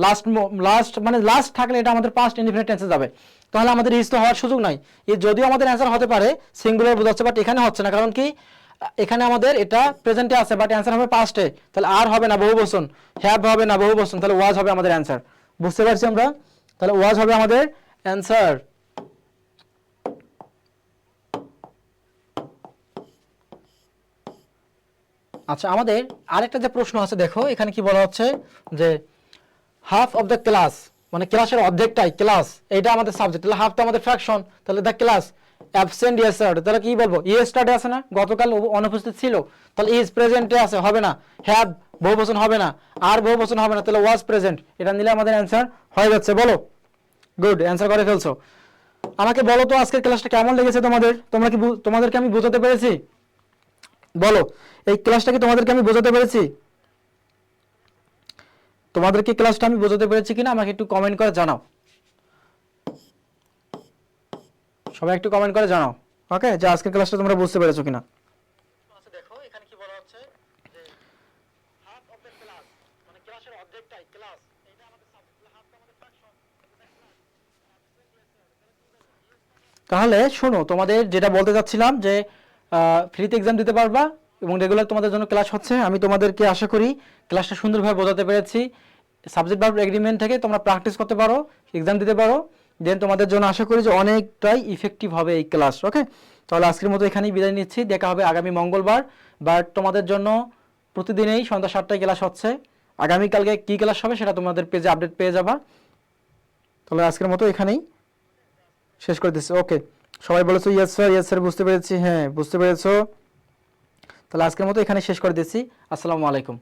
last মানে লাস্ট থাকলে এটা আমাদের পাস্ট ইনডিফিনিট টেন্সে যাবে। তাহলে আমাদের ইজ তো হওয়ার সুযোগ নাই, এই যদিও আমাদের অ্যান্সার হতে পারে সিঙ্গুলার বোঝাচ্ছে, বাট এখানে হচ্ছে না, কারণ কি এখানে আমাদের এটা প্রেজেন্টে আছে, বাট অ্যান্সার হবে পাস্টে। তাহলে আর হবে না বহু বচন, হ্যাভ হবে না বহু বচন, তাহলে ওয়াজ হবে আমাদের অ্যান্সার। বুঝতে পারছি আমরা, তাহলে ওয়াজ হবে আমাদের অ্যান্সার। আচ্ছা, আমাদের আরেকটা যে প্রশ্ন আছে, দেখো এখানে কি বলা হচ্ছে যে হাফ অফ দ্য ক্লাস, মানে ক্লাসের অর্ধেকটাই ক্লাস, এটা আমাদের সাবজেক্ট, তাহলে হাফ তো আমাদের ফ্র্যাকশন, তাহলে দ্য ক্লাস অ্যাবসেন্ট ইয়েস্টারডে, তাহলে কি বলবো ইয়েস্টারডে আছে না, গতকাল অনুপস্থিত ছিল, তাহলে ইজ প্রেজেন্টে আছে, হবে না, হ্যাভ বহুবচন হবে না, আর বহুবচন হবে না, তাহলে ওয়াজ প্রেজেন্ট, এটা নিলে আমাদের অ্যান্সার হয়ে যাচ্ছে। বলো, গুড, অ্যান্সার করে ফেলছো। আমাকে বলো তো আজকের ক্লাসটা কেমন লেগেছে তোমাদের, তোমাদেরকে আমি বোঝাতে পেরেছি? বলো, এই ক্লাসটা কি তোমাদেরকে আমি বোঝাতে পেরেছি? তোমাদেরকে ক্লাসটা আমি বোঝাতে পেরেছি কিনা আমাকে একটু কমেন্ট করে জানাও, সবাই একটু কমেন্ট করে জানাও। ওকে, যে আজকের ক্লাসটা তোমরা বুঝতে পেরেছো কিনা। আচ্ছা, দেখো এখানে কি বলা হচ্ছে যে হাফ অফ দ্য ক্লাস, মানে ক্লাসের অর্ধেকটাই ক্লাস, এটা আমাদের সাবজেক্ট, হাফ তো আমাদের ফ্র্যাকশন। তাহলে শোনো, তোমাদের যেটা বলতে চাচ্ছিলাম যে ফ্রিতে এক্সাম দিতে পারবা এবং রেগুলার তোমাদের জন্য ক্লাস হচ্ছে। আমি তোমাদেরকে আশা করি ক্লাসটা সুন্দরভাবে বোঝাতে পেরেছি। সাবজেক্ট ভার্ব এগ্রিমেন্ট থেকে তোমরা প্র্যাকটিস করতে পারো, এক্সাম দিতে পারো, দেন তোমাদের জন্য আশা করি যে অনেকটাই ইফেক্টিভ হবে এই ক্লাস। ওকে, তাহলে আজকের মতো এখানেই বিদায় নিচ্ছি, দেখা হবে আগামী মঙ্গলবার। বাট তোমাদের জন্য প্রতিদিনেই সন্ধ্যা 7টায় ক্লাস হচ্ছে। আগামীকালকে কী ক্লাস হবে সেটা তোমাদের পেজে আপডেট পেয়ে যাবা। তাহলে আজকের মতো এখানেই শেষ করে দিচ্ছি। ওকে, সবাই বলেছো ইয়েস স্যার, বুঝতে পেরেছি, হ্যাঁ বুঝতে পেরেছো। তাহলে আজকের মতো এখানে শেষ করে দিচ্ছি। আসসালামু আলাইকুম।